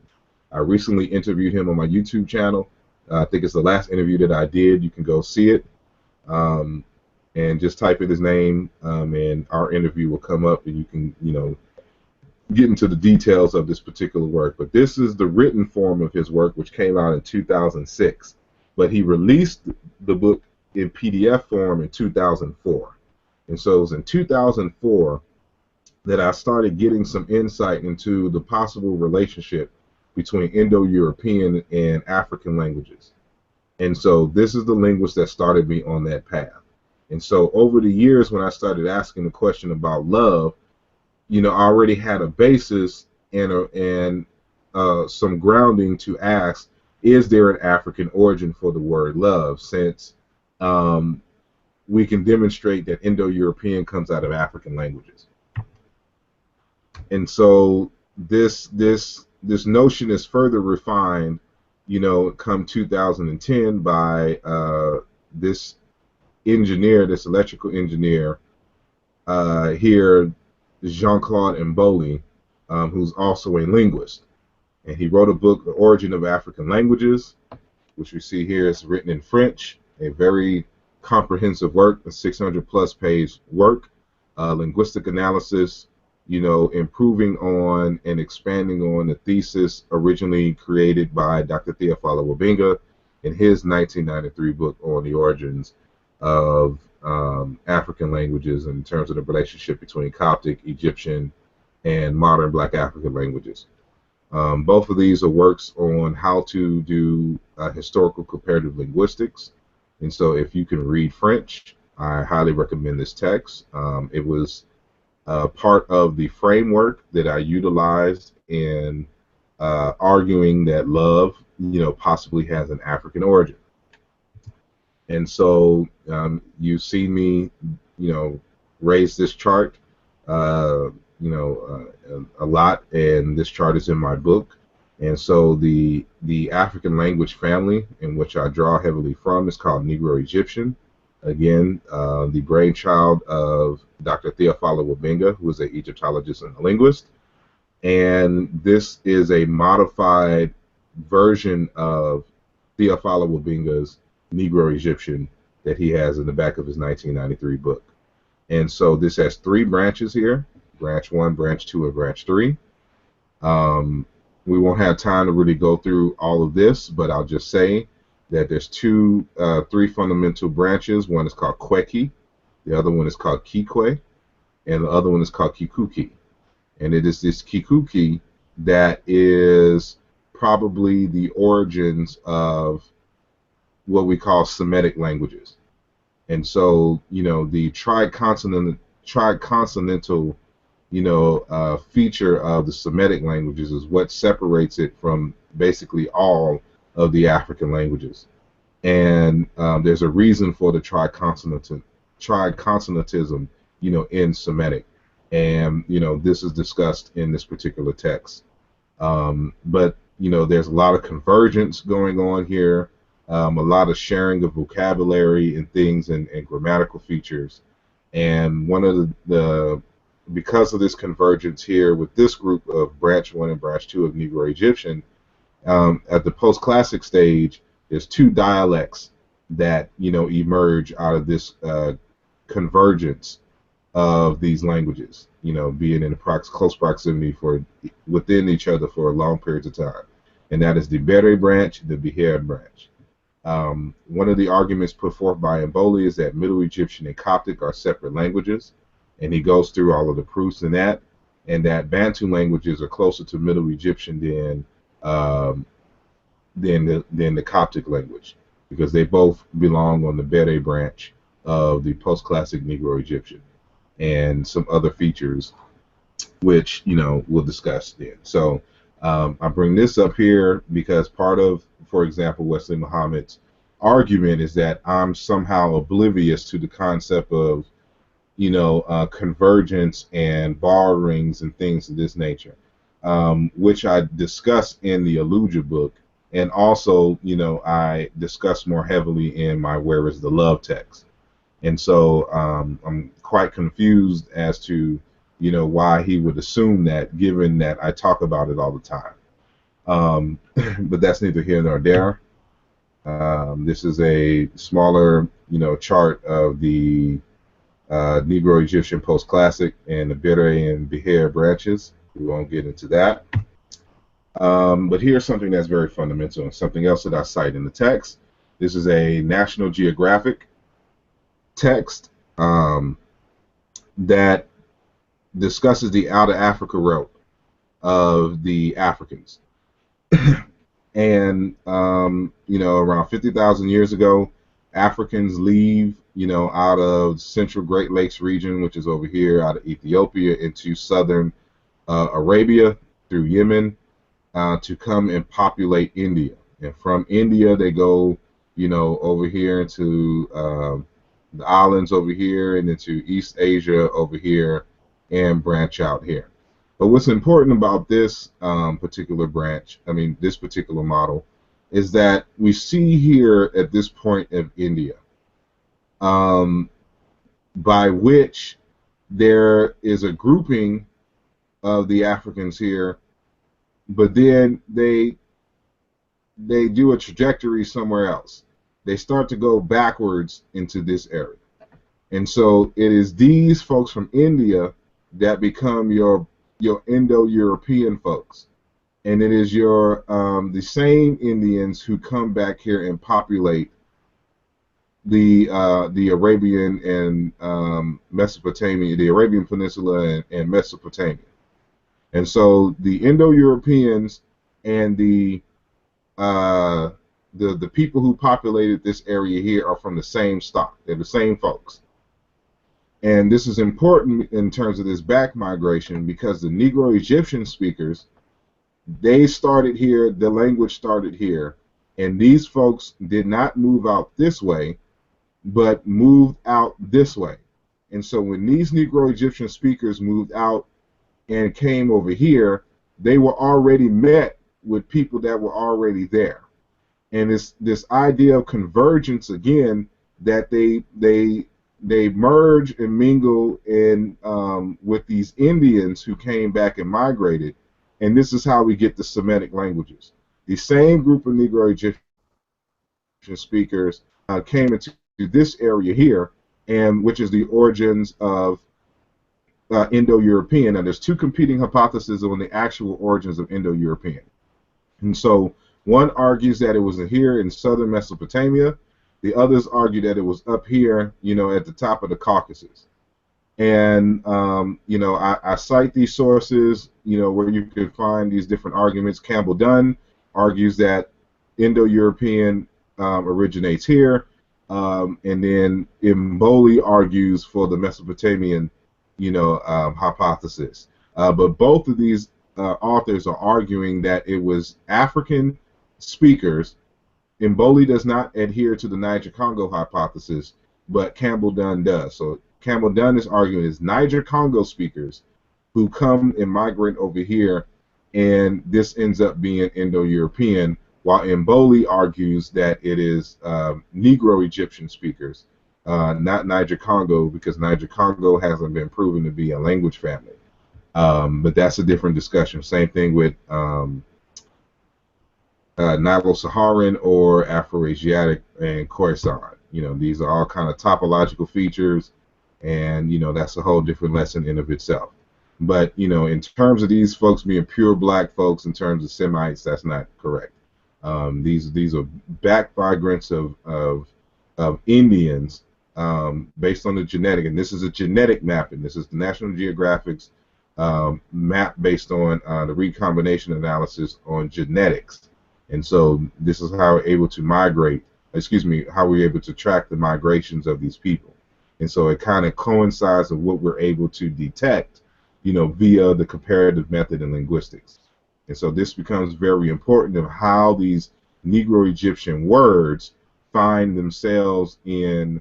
I recently interviewed him on my YouTube channel. I think it's the last interview that I did. You can go see it. And just type in his name, and our interview will come up, and you can, get into the details of this particular work. But this is the written form of his work, which came out in 2006. But he released the book in PDF form in 2004. And so it was in 2004 that I started getting some insight into the possible relationship between Indo-European and African languages. And so this is the linguist that started me on that path. And so over the years, when I started asking the question about love, I already had a basis and some grounding to ask, is there an African origin for the word love, since we can demonstrate that Indo-European comes out of African languages. And so this notion is further refined, come 2010 by this engineer, this electrical engineer here, Jean-Claude Mboli, who's also a linguist. And he wrote a book, The Origin of African Languages, which we see here is written in French, a very comprehensive work, a 600-plus page work, linguistic analysis, improving on and expanding on the thesis originally created by Dr. Theophilo Wabinga in his 1993 book on the origins of African languages in terms of the relationship between Coptic, Egyptian, and modern Black African languages. Both of these are works on how to do historical comparative linguistics. And so if you can read French, I highly recommend this text. It was part of the framework that I utilized in arguing that love, possibly has an African origin. And so you see me, raise this chart, a lot, and this chart is in my book. And so the African language family in which I draw heavily from is called Negro-Egyptian. Again, the brainchild of Dr. Theophilo Wabinga, who is an Egyptologist and a linguist. And this is a modified version of Theophilo Wabinga's Negro-Egyptian that he has in the back of his 1993 book. And so this has 3 branches here, branch 1, branch 2, and branch 3. We won't have time to really go through all of this, but I'll just say that there's 3 fundamental branches. One is called Kweki, the other one is called Kikwe, and the other one is called Kikuki. And it is this Kikuki that is probably the origins of what we call Semitic languages. And so, the triconsonantal, feature of the Semitic languages is what separates it from basically all of the African languages. And there's a reason for the triconsonantism, in Semitic. And, this is discussed in this particular text. But, there's a lot of convergence going on here. A lot of sharing of vocabulary and things and grammatical features. And one of because of this convergence here with this group of branch 1 and branch 2 of Negro-Egyptian, at the post-classic stage, there's 2 dialects that, emerge out of this convergence of these languages, being in close proximity within each other for long periods of time. And that is the Bere branch, the Beher branch. One of the arguments put forth by Mboli is that Middle Egyptian and Coptic are separate languages, and he goes through all of the proofs in that, and that Bantu languages are closer to Middle Egyptian than the Coptic language, because they both belong on the Bere branch of the post-classic Negro-Egyptian, and some other features which we'll discuss then. So I bring this up here because part of, for example, Wesley Muhammad's argument is that I'm somehow oblivious to the concept of, convergence and borrowings and things of this nature, which I discuss in the Aluja book, and also, I discuss more heavily in my Where is the Love text. And so I'm quite confused as to, why he would assume that, given that I talk about it all the time. But that's neither here nor there. This is a smaller, chart of the Negro-Egyptian post-classic and the Bere and Beher branches. We won't get into that. But here's something that's very fundamental and something else that I cite in the text. This is a National Geographic text that discusses the Outer Africa route of the Africans. And, around 50,000 years ago, Africans leave, out of Central Great Lakes region, which is over here out of Ethiopia, into southern Arabia through Yemen to come and populate India. And from India, they go, over here into the islands over here and into East Asia over here and branch out here. But what's important about this particular branch, this particular model, is that we see here at this point of India, by which there is a grouping of the Africans here, but then they do a trajectory somewhere else. They start to go backwards into this area. And so it is these folks from India that become your Indo-European folks, and it is your the same Indians who come back here and populate the Arabian and Mesopotamia, the Arabian Peninsula and Mesopotamia. And so the Indo-Europeans and the people who populated this area here are from the same stock. They're the same folks. And this is important in terms of this back migration because the Negro Egyptian speakers, they started here, the language started here, and these folks did not move out this way, but moved out this way. And so when these Negro Egyptian speakers moved out and came over here, they were already met with people that were already there. And this idea of convergence again, that they merge and mingle in with these Indians who came back and migrated, and this is how we get the Semitic languages. The same group of Negro Egyptian speakers came into this area here, and which is the origins of Indo-European. And there's two competing hypotheses on the actual origins of Indo-European. And so one argues that it was here in southern Mesopotamia. The others argue that it was up here, at the top of the Caucasus. And, I cite these sources, where you can find these different arguments. Campbell Dunn argues that Indo-European originates here. And then Mboli argues for the Mesopotamian, hypothesis. But both of these authors are arguing that it was African speakers. Mboli does not adhere to the Niger-Congo hypothesis, but Campbell Dunn does. So Campbell Dunn is arguing it's Niger-Congo speakers who come and migrate over here, and this ends up being Indo-European, while Mboli argues that it is Negro Egyptian speakers, not Niger-Congo, because Niger-Congo hasn't been proven to be a language family. But that's a different discussion. Same thing with Nilo-Saharan or Afro-Asiatic and Khoisan. These are all kind of topological features, and that's a whole different lesson in of itself. But in terms of these folks being pure black folks, in terms of Semites, that's not correct. These are back migrants of Indians based on the genetic, and this is a genetic mapping. This is the National Geographic's map based on the recombination analysis on genetics. And so this is how we're able to migrate, how we're able to track the migrations of these people. And so it kind of coincides with what we're able to detect, via the comparative method in linguistics. And so this becomes very important of how these Negro Egyptian words find themselves in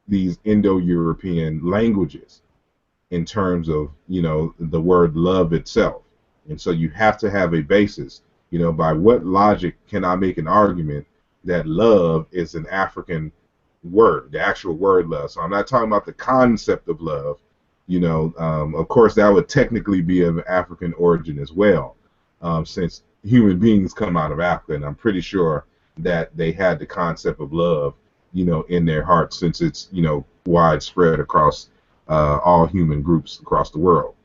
these Indo-European languages in terms of, the word love itself. And so you have to have a basis. By what logic can I make an argument that love is an African word, the actual word love? So I'm not talking about the concept of love. Of course, that would technically be of African origin as well, since human beings come out of Africa, and I'm pretty sure that they had the concept of love, in their hearts, since it's, widespread across all human groups across the world.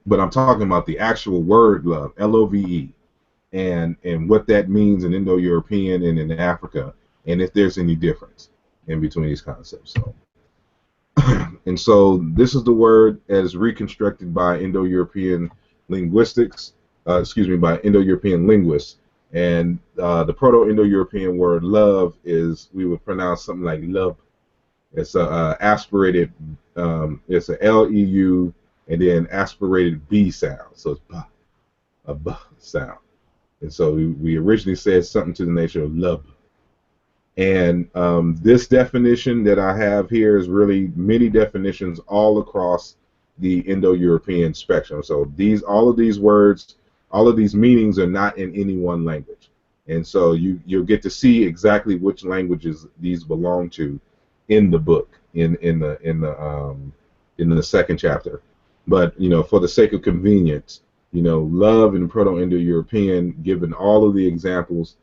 But I'm talking about the actual word love, Love, and what that means in Indo-European and in Africa, and if there's any difference in between these concepts. So, and so this is the word as reconstructed by Indo-European linguistics, by Indo-European linguists. And the Proto-Indo-European word love is, we would pronounce something like love. It's a aspirated, it's a Leu and then aspirated B sound. So it's ba, a B sound. And so we originally said something to the nature of love. And this definition that I have here is really many definitions all across the Indo-European spectrum. So all of these words, all of these meanings are not in any one language. And so you'll get to see exactly which languages these belong to in the book, in the second chapter. But for the sake of convenience, love in Proto-Indo-European, given all of the examples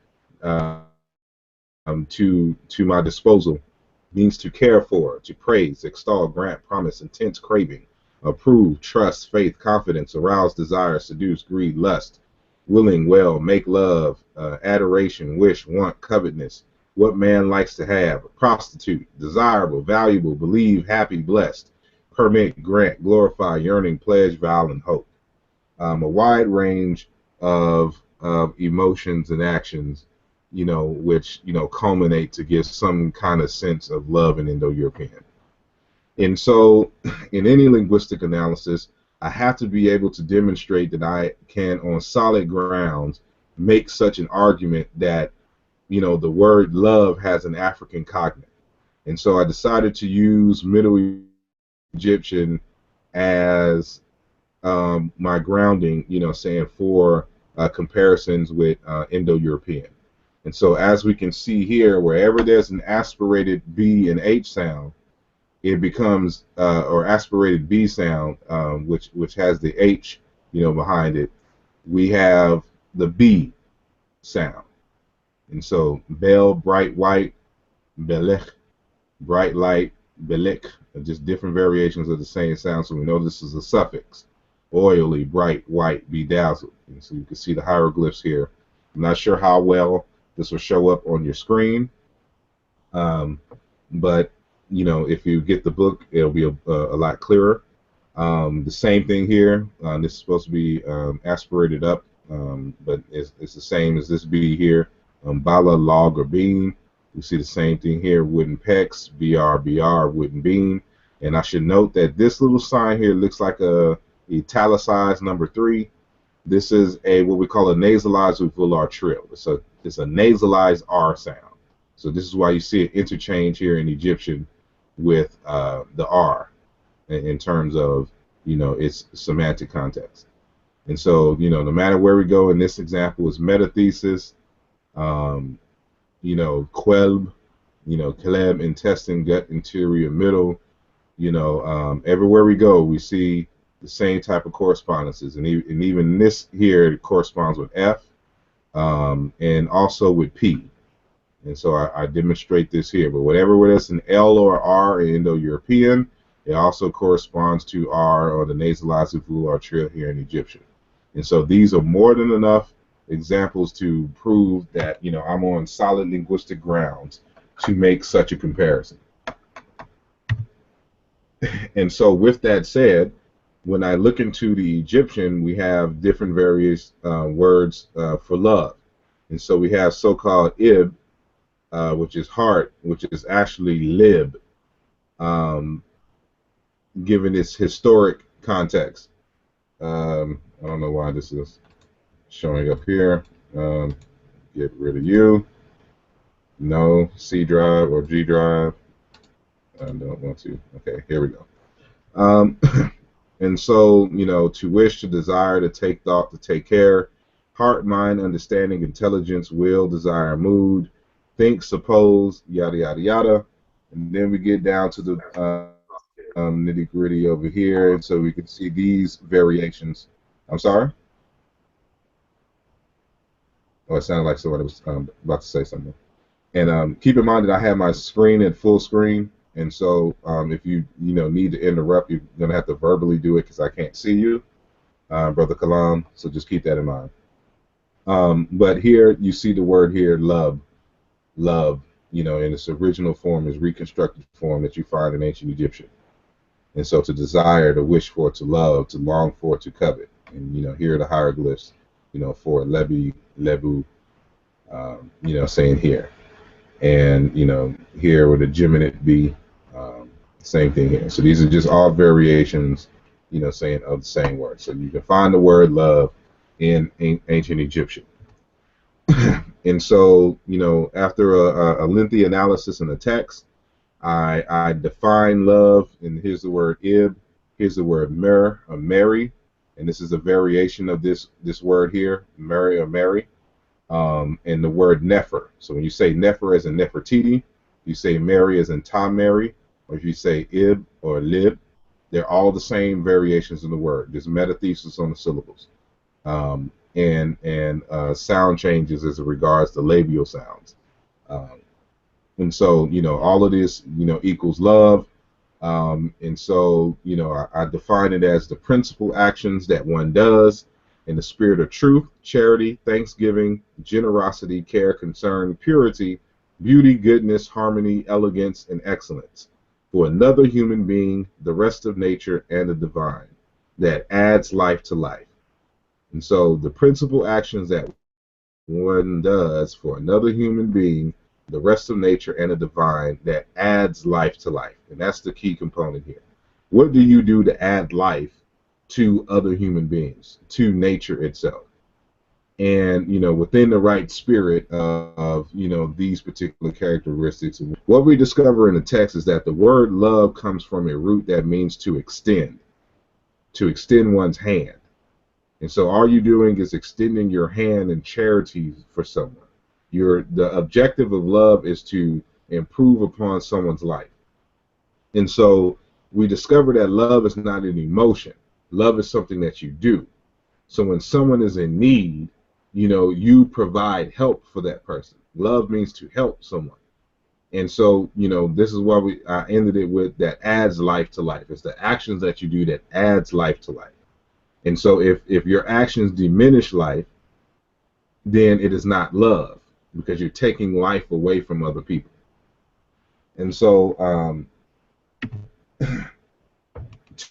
to my disposal, means to care for, to praise, extol, grant, promise, intense craving, approve, trust, faith, confidence, arouse, desire, seduce, greed, lust, willing, well, make love, adoration, wish, want, covetousness, what man likes to have, prostitute, desirable, valuable, believe, happy, blessed, permit, grant, glorify, yearning, pledge, vow, and hope. A wide range of emotions and actions, which culminate to give some kind of sense of love in Indo-European. And so, in any linguistic analysis, I have to be able to demonstrate that I can, on solid grounds, make such an argument that the word love has an African cognate. And so I decided to use Middle Egyptian as my grounding, saying for comparisons with Indo-European. And so as we can see here, wherever there's an aspirated B and H sound, it becomes, or aspirated B sound, which has the H, behind it, we have the B sound. And so bell, bright white, belech, bright light, belek, are just different variations of the same sound. So we know this is a suffix. Oily, bright, white, bedazzled. And so you can see the hieroglyphs here. I'm not sure how well this will show up on your screen, but if you get the book, it'll be a lot clearer. The same thing here. This is supposed to be aspirated up, but it's the same as this B here. Bala, log, or beam. You see the same thing here. Wooden pecs, BR, wooden beam. And I should note that this little sign here looks like a italicized number 3. This is what we call a nasalized volar trill. It's a nasalized R sound. So this is why you see it interchange here in Egyptian with the R in terms of its semantic context. And so no matter where we go, in this example is metathesis, quelb, keleb, intestine, gut, interior, middle. Everywhere we go, we see the same type of correspondences, and even this here corresponds with F, and also with P. And so I demonstrate this here. But whatever it's an L or R in Indo-European, it also corresponds to R or the nasalized volar trill here in Egyptian. And so these are more than enough examples to prove that I'm on solid linguistic grounds to make such a comparison. And so with that said, when I look into the Egyptian, we have different various words for love. And so we have so-called ib, which is heart, which is actually lib, given its historic context. I don't know why this is showing up here. Get rid of you. No, C drive or G drive. I don't want to. Okay, here we go. And so, to wish, to desire, to take thought, to take care, heart, mind, understanding, intelligence, will, desire, mood, think, suppose, yada, yada, yada. And then we get down to the nitty gritty over here. And so we can see these variations. I'm sorry? Oh, it sounded like somebody was about to say something. And keep in mind that I have my screen at full screen, and so if you need to interrupt, you're gonna have to verbally do it because I can't see you, Brother Kalam. So just keep that in mind. But here you see the word here, love, love. In its original form, is reconstructed form that you find in ancient Egyptian. And so to desire, to wish for, to love, to long for, to covet. And here are the hieroglyphs, for lebi, lebu, saying here. And here would a geminate be, same thing here. So these are just all variations, saying of the same word. So you can find the word love in ancient Egyptian. And so after a lengthy analysis in the text, I define love, and here's the word ib, here's the word mer, or Mary, and this is a variation of this word here, Mary or Mary. And the word Nefer. So when you say Nefer as in Nefertiti, you say Mary as in Tom Mary, or if you say Ib or Lib, they're all the same variations of the word. There's metathesis on the syllables, and sound changes as it regards to labial sounds. And so all of this equals love. And so I define it as the principal actions that one does in the spirit of truth, charity, thanksgiving, generosity, care, concern, purity, beauty, goodness, harmony, elegance, and excellence for another human being, the rest of nature, and the divine, that adds life to life. And so the principal actions that one does for another human being, the rest of nature, and the divine, that adds life to life. And that's the key component here. What do you do to add life to other human beings, to nature itself? And within the right spirit of these particular characteristics, what we discover in the text is that the word love comes from a root that means to extend one's hand. And so all you're doing is extending your hand in charity for someone. The objective of love is to improve upon someone's life. And so we discover that love is not an emotion. Love is something that you do. So when someone is in need, you provide help for that person. Love means to help someone. And so, this is why I ended it with that adds life to life. It's the actions that you do that adds life to life. And so if your actions diminish life, then it is not love, because you're taking life away from other people. And so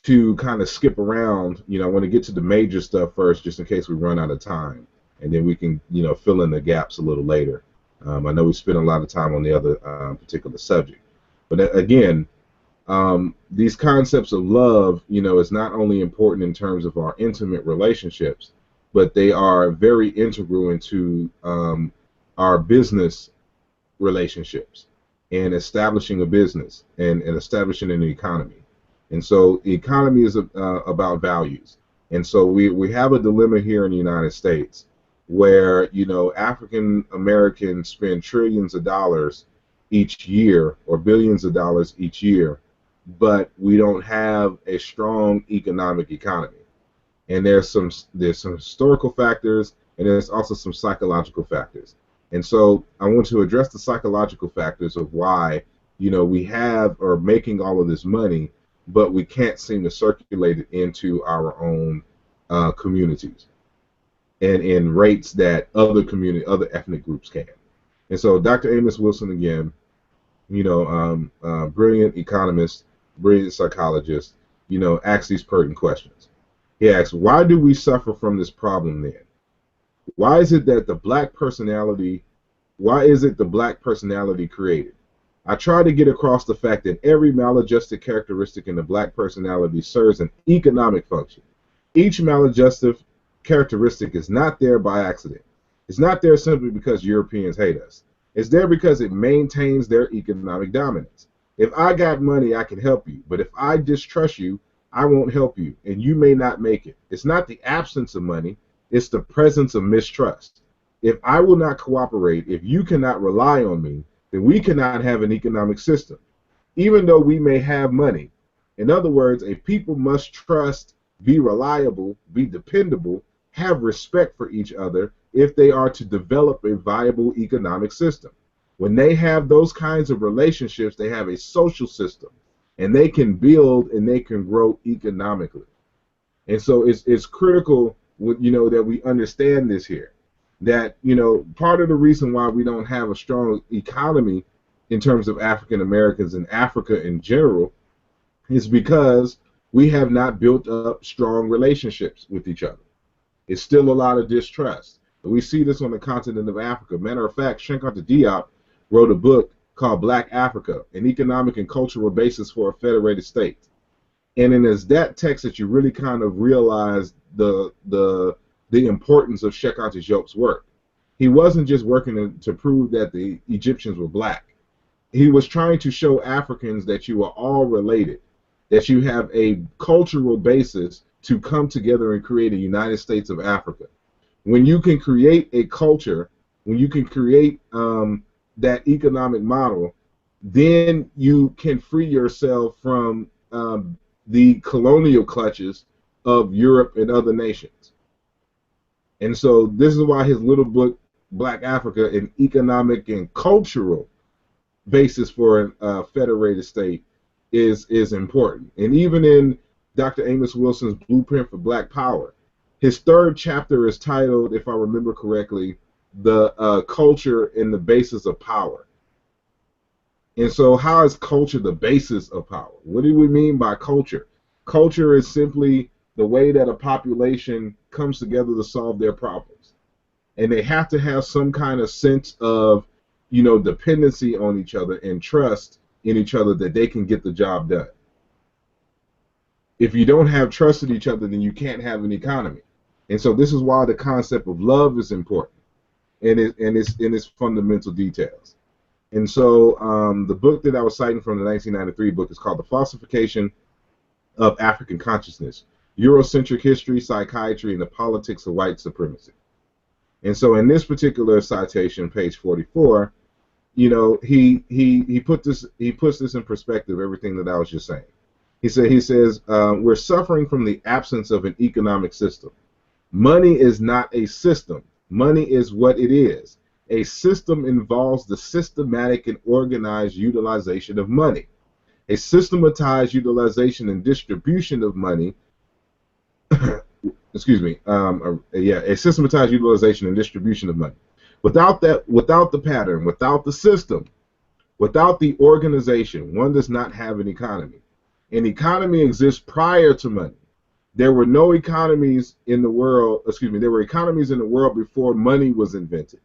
to kind of skip around, I want to get to the major stuff first, just in case we run out of time, and then we can fill in the gaps a little later. I know we spent a lot of time on the other particular subject, but again, these concepts of love, is not only important in terms of our intimate relationships, but they are very integral into our business relationships and establishing a business and establishing an economy. And so the economy is about values. And so we have a dilemma here in the United States where, African Americans spend trillions of dollars each year, or billions of dollars each year, but we don't have a strong economic economy. And there's some historical factors, and there's also some psychological factors. And so I want to address the psychological factors of why, we are making all of this money, but we can't seem to circulate it into our own communities and in rates that other ethnic groups can. And so Dr. Amos Wilson, again, brilliant economist, brilliant psychologist, asks these pertinent questions. He asks, why do we suffer from this problem then? Why is it the black personality created? I try to get across the fact that every maladjusted characteristic in the black personality serves an economic function. Each maladjusted characteristic is not there by accident. It's not there simply because Europeans hate us. It's there because it maintains their economic dominance. If I got money, I can help you. But if I distrust you, I won't help you, and you may not make it. It's not the absence of money. It's the presence of mistrust. If I will not cooperate, if you cannot rely on me, then we cannot have an economic system, even though we may have money. In other words, a people must trust, be reliable, be dependable, have respect for each other, if they are to develop a viable economic system. When they have those kinds of relationships, they have a social system, and they can build and they can grow economically. And so it's critical, that we understand this here. That part of the reason why we don't have a strong economy in terms of African Americans and Africa in general is because we have not built up strong relationships with each other. It's still a lot of distrust. We see this on the continent of Africa. Matter of fact, Cheikh Diop wrote a book called Black Africa, an economic and cultural basis for a federated state. And it is that text that you really kind of realize the importance of Cheikh Anta Diop's work. He wasn't just working to prove that the Egyptians were black. He was trying to show Africans that you are all related, that you have a cultural basis to come together and create a United States of Africa. When you can create a culture, when you can create that economic model, then you can free yourself from the colonial clutches of Europe and other nations. And so this is why his little book, Black Africa, an economic and cultural basis for a federated state, is important. And even in Dr. Amos Wilson's Blueprint for Black Power, his third chapter is titled, if I remember correctly, The Culture and the Basis of Power. And so how is culture the basis of power? What do we mean by culture? Culture is simply the way that a population comes together to solve their problems. And they have to have some kind of sense of, dependency on each other and trust in each other that they can get the job done. If you don't have trust in each other, then you can't have an economy. And so this is why the concept of love is important in its fundamental details. And so the book that I was citing from the 1993 book is called The Falsification of African Consciousness, Eurocentric History, Psychiatry, and the Politics of White Supremacy. And so in this particular citation, page 44, he puts this in perspective, everything that I was just saying. He says, we're suffering from the absence of an economic system. Money is not a system. Money is what it is. A system involves the systematic and organized utilization of money. A systematized utilization and distribution of money, excuse me, a systematized utilization and distribution of money. Without the pattern, without the system, without the organization, one does not have an economy. An economy exists prior to money. There were no economies in the world, there were economies in the world before money was invented.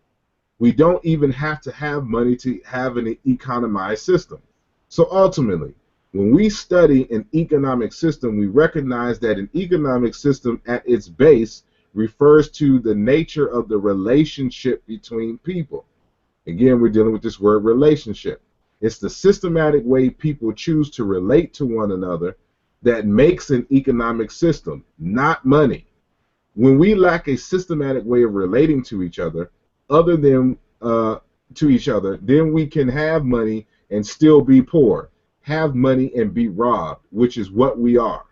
We don't even have to have money to have an economized system. So ultimately, when we study an economic system, we recognize that an economic system at its base refers to the nature of the relationship between people. Again, we're dealing with this word relationship. It's the systematic way people choose to relate to one another that makes an economic system, not money. When we lack a systematic way of relating to each other, then we can have money and still be poor, have money and be robbed, which is what we are.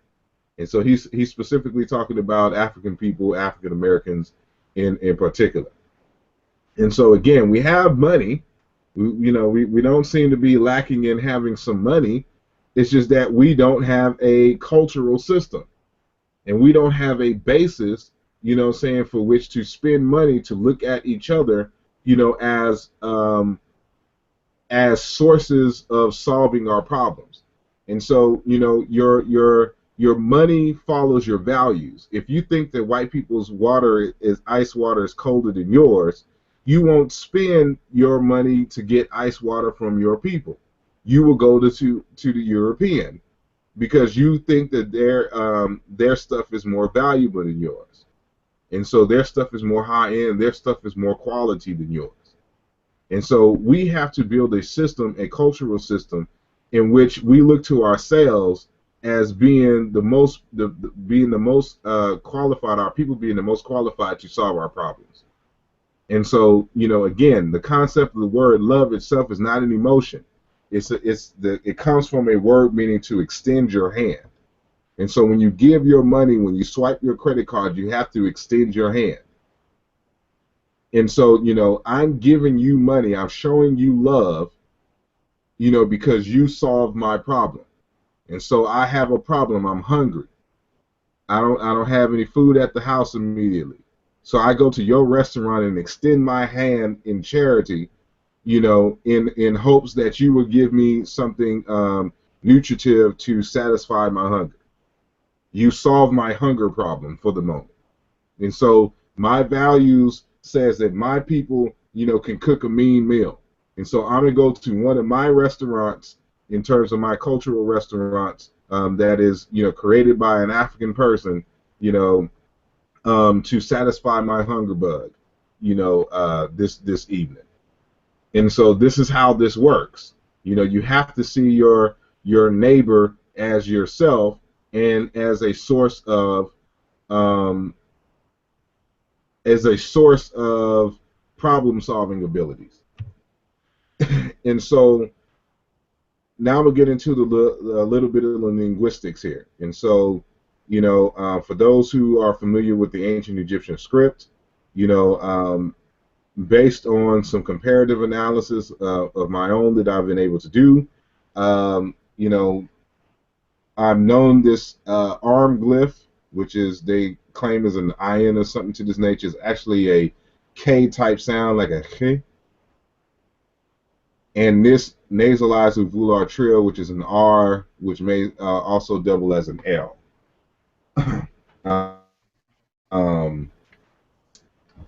And so he's specifically talking about African people, African Americans in particular. And so again, we have money. We don't seem to be lacking in having some money. It's just that we don't have a cultural system, and we don't have a basis, for which to spend money to look at each other, as sources of solving our problems. And so, your money follows your values. If you think that white people's ice water is colder than yours, you won't spend your money to get ice water from your people. You will go to the European because you think that their stuff is more valuable than yours. And so their stuff is more high end, their stuff is more quality than yours. And so we have to build a system, a cultural system, in which we look to ourselves as being the most qualified, our people being the most qualified to solve our problems. And so, again, the concept of the word love itself is not an emotion. It comes from a word meaning to extend your hand. And so when you give your money, when you swipe your credit card, you have to extend your hand. And so, I'm giving you money, I'm showing you love, because you solved my problem. And so I have a problem. I'm hungry. I don't have any food at the house immediately. So I go to your restaurant and extend my hand in charity, in hopes that you will give me something nutritive to satisfy my hunger. You solve my hunger problem for the moment. And so my values says that my people, can cook a mean meal. And so I'm gonna go to one of my restaurants, in terms of my cultural restaurants, that is, created by an African person, to satisfy my hunger bug, this evening. And so this is how this works. You have to see your neighbor as yourself and um, as a source of problem solving abilities. And so now we'll get into a little bit of the linguistics here. And so, for those who are familiar with the ancient Egyptian script, based on some comparative analysis of my own that I've been able to do, I've known this arm glyph, which is they claim is an ion or something to this nature, is actually a K type sound, like a K. And this nasalized uvular trill, which is an R, which may also double as an L. um,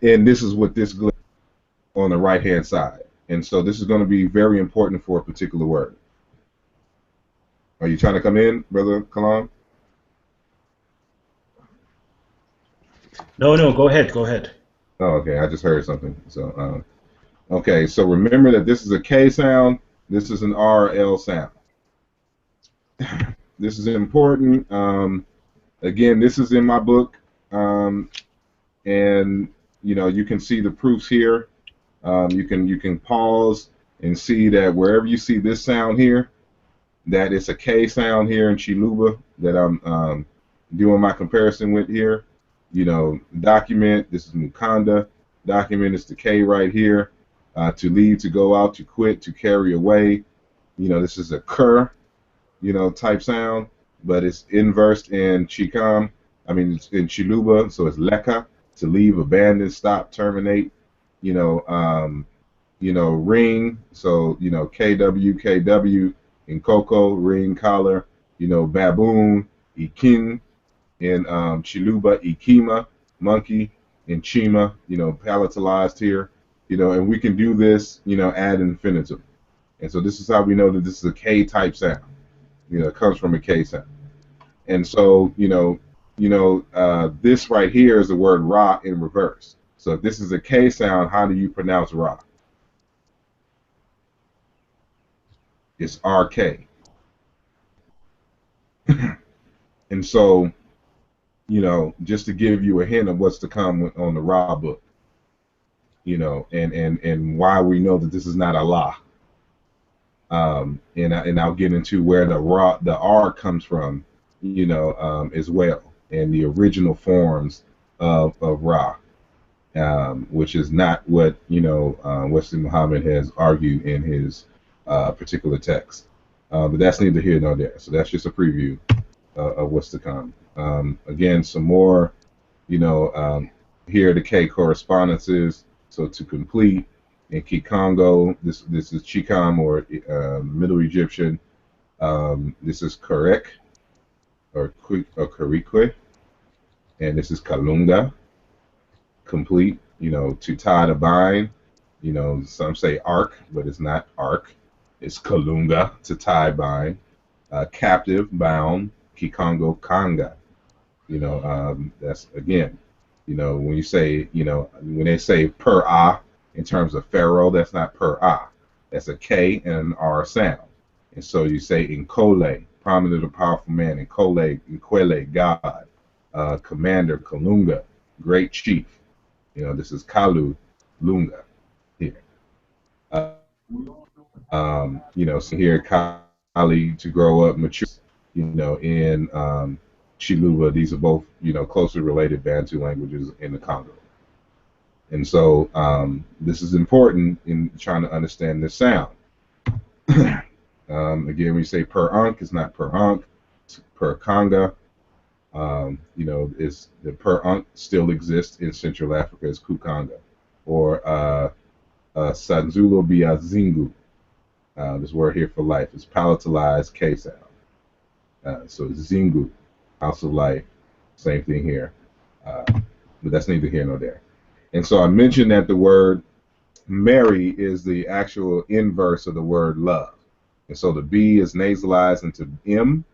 and this is what this glyph on the right hand side. And so this is going to be very important for a particular word. Are you trying to come in, Brother Kalam? No, go ahead, go ahead. Oh, okay. I just heard something. So, okay. So remember that this is a K sound. This is an RL sound. This is important. Again, this is in my book, and you can see the proofs here. You can pause and see that wherever you see this sound here, that it's a K sound here in Chiluba that I'm doing my comparison with here. Document, this is Mukanda. Document is the K right here. To leave, to go out, to quit, to carry away. This is a Ker, type sound, but it's inversed in Chikam. It's in Chiluba, so it's Leka, to leave, abandon, stop, terminate. Ring, so KW, KW in Coco, ring, collar, baboon, Ikin in Chiluba, Ikima, monkey, in Chima, palatalized here, and we can do this, ad infinitum. And so this is how we know that this is a K type sound. It comes from a K sound. And so, this right here is the word Ra in reverse. So if this is a K sound, how do you pronounce Ra? It's RK. And so, just to give you a hint of what's to come on the Ra book, and why we know that this is not Allah. And I'll get into where the R comes from, as well, and the original forms of Ra, which is not what Wesley Muhammad has argued in his particular text. But that's neither here nor there. So that's just a preview of what's to come. Again, some more, here are the K correspondences. So to complete, in Kikongo, this is Chikam, or Middle Egyptian. This is Korek, or Korikwe, and this is Kalunga, complete. To tie, to bind. Some say ark, but it's not ark. It's Kalunga, to tie, bind. Captive, bound. Kikongo, Kanga. That's again. When you say, when they say per ah in terms of pharaoh, that's not per ah. That's a K and an R sound. And so you say Nkole, prominent or powerful man. Nkwele, God. Commander, Kalunga, great chief. This is Kalu, Lunga here. So here Kali, to grow up, mature. In Chiluba, these are both closely related Bantu languages in the Congo. And so this is important in trying to understand this sound. Again, we say per unk, it's not per unk, it's per conga. You know, is the per unk still exists in Central Africa as kukanga, or sanzulo biazingu. This word here for life is palatalized K sound. So zingu, house of life, same thing here. But that's neither here nor there. And so I mentioned that the word marry is the actual inverse of the word love. And so the B is nasalized into M,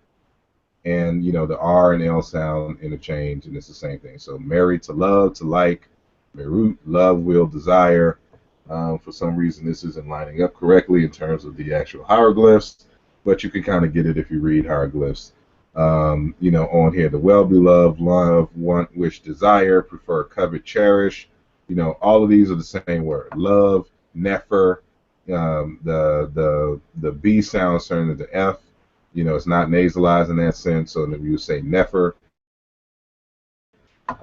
and you know the R and L sound interchange, and it's the same thing. So marry, to love, to like, merut, love, will, desire. For some reason this isn't lining up correctly in terms of the actual hieroglyphs, but you can kind of get it if you read hieroglyphs. You know, on here, the well-beloved, love, want, wish, desire, prefer, covet, cherish. You know, all of these are the same word. Love, nefer, the B sound turned into F. You know, it's not nasalized in that sense, so then you would say nefer.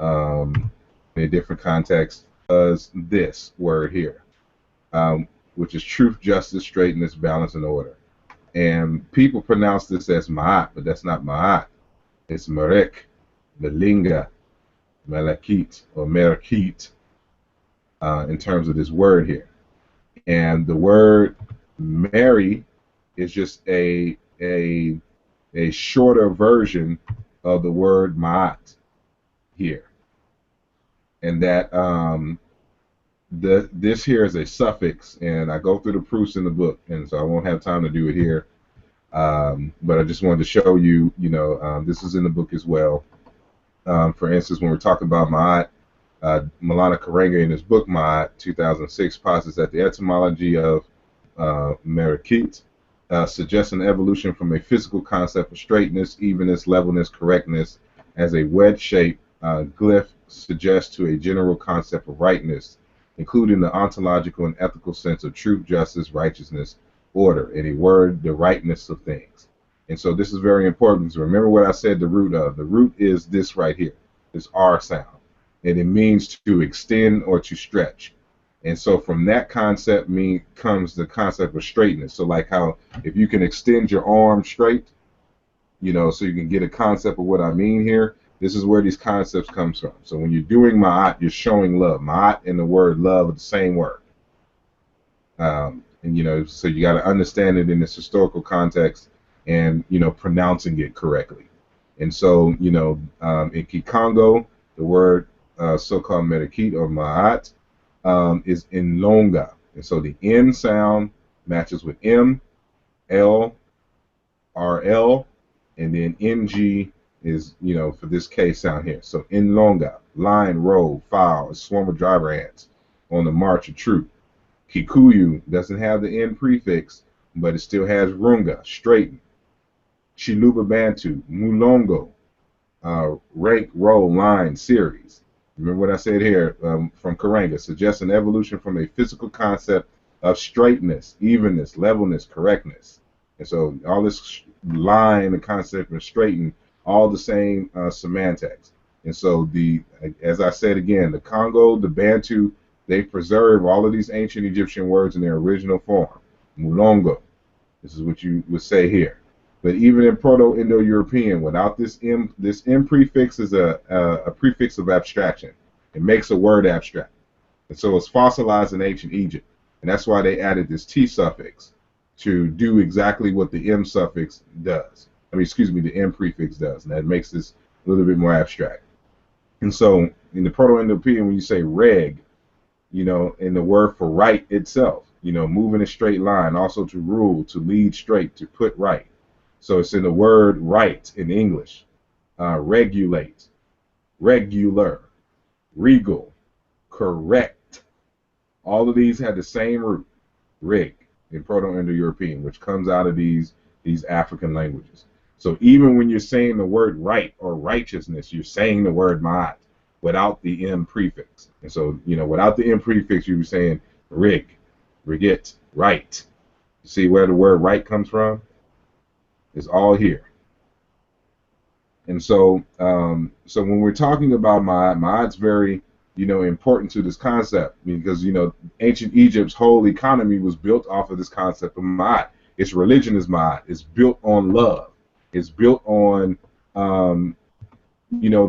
In a different context, does this word here, which is truth, justice, straightness, balance, and order. And people pronounce this as Maat, but that's not Maat. It's Marek, Melinga, Malakit, or Merakit in terms of this word here. And the word marry is just a shorter version of the word Maat here. And that this here is a suffix, and I go through the proofs in the book, and so I won't have time to do it here. But I just wanted to show you, you know, this is in the book as well. For instance, when we're talking about Maat, Maulana Karenga in his book Maat 2006 posits that the etymology of Merakit suggests an evolution from a physical concept of straightness, evenness, levelness, correctness, as a wedge-shaped glyph suggests to a general concept of rightness, including the ontological and ethical sense of truth, justice, righteousness, order, in a word, the rightness of things. And so this is very important. So remember what I said the root of. The root is this right here, this R sound. And it means to extend or to stretch. And so from that concept comes the concept of straightness. So like how if you can extend your arm straight, you know, so you can get a concept of what I mean here, this is where these concepts comes from. So when you're doing Ma'at, you're showing love. Ma'at and the word love are the same word. And, you know, so you got to understand it in this historical context and, you know, pronouncing it correctly. And so, you know, in Kikongo, the word so-called Merakit or Ma'at is in Longa. And so the N sound matches with M, L, RL, and then NG is, you know, for this K sound here. So in Longa, line, row, file, a swarm of driver ants on the march of troop. Kikuyu doesn't have the N prefix, but it still has Runga, straighten. Chiluba Bantu, Mulongo, rank, row, line, series. Remember what I said here from Karenga, suggests an evolution from a physical concept of straightness, evenness, levelness, correctness. And so all this line, the concept of straighten, all the same semantics. And so as I said again, the Congo, the Bantu, they preserve all of these ancient Egyptian words in their original form. Mulongo, this is what you would say here. But even in Proto-Indo-European, without this M prefix is a prefix of abstraction. It makes a word abstract. And so it's fossilized in ancient Egypt. And that's why they added this T suffix to do exactly what the M suffix does. I mean, excuse me, the M prefix does. And that makes this a little bit more abstract. And so in the Proto-Indo-European, when you say reg, you know, in the word for right itself, you know, move in a straight line, also to rule, to lead straight, to put right. So it's in the word right in English. Regulate, regular, regal, correct. All of these had the same root, rig, in Proto-Indo-European, which comes out of these African languages. So even when you're saying the word right or righteousness, you're saying the word Maat without the M prefix. And so, you know, without the M prefix, you were saying rig, rigit, right. You see where the word right comes from? It's all here. And so, so when we're talking about Maat's very important to this concept, because ancient Egypt's whole economy was built off of this concept of Maat. Its religion is Maat. It's built on love. It's built on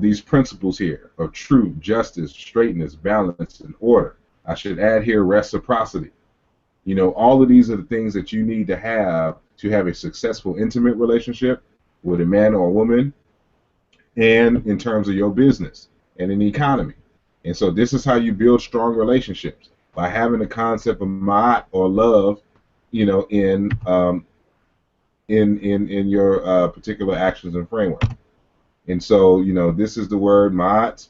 these principles here of truth, justice, straightness, balance, and order. I should add here reciprocity. All of these are the things that you need to have a successful intimate relationship with a man or a woman, and in terms of your business and in the economy. And so this is how you build strong relationships, by having the concept of ma'at or love, in your particular actions and framework. And so this is the word ma'at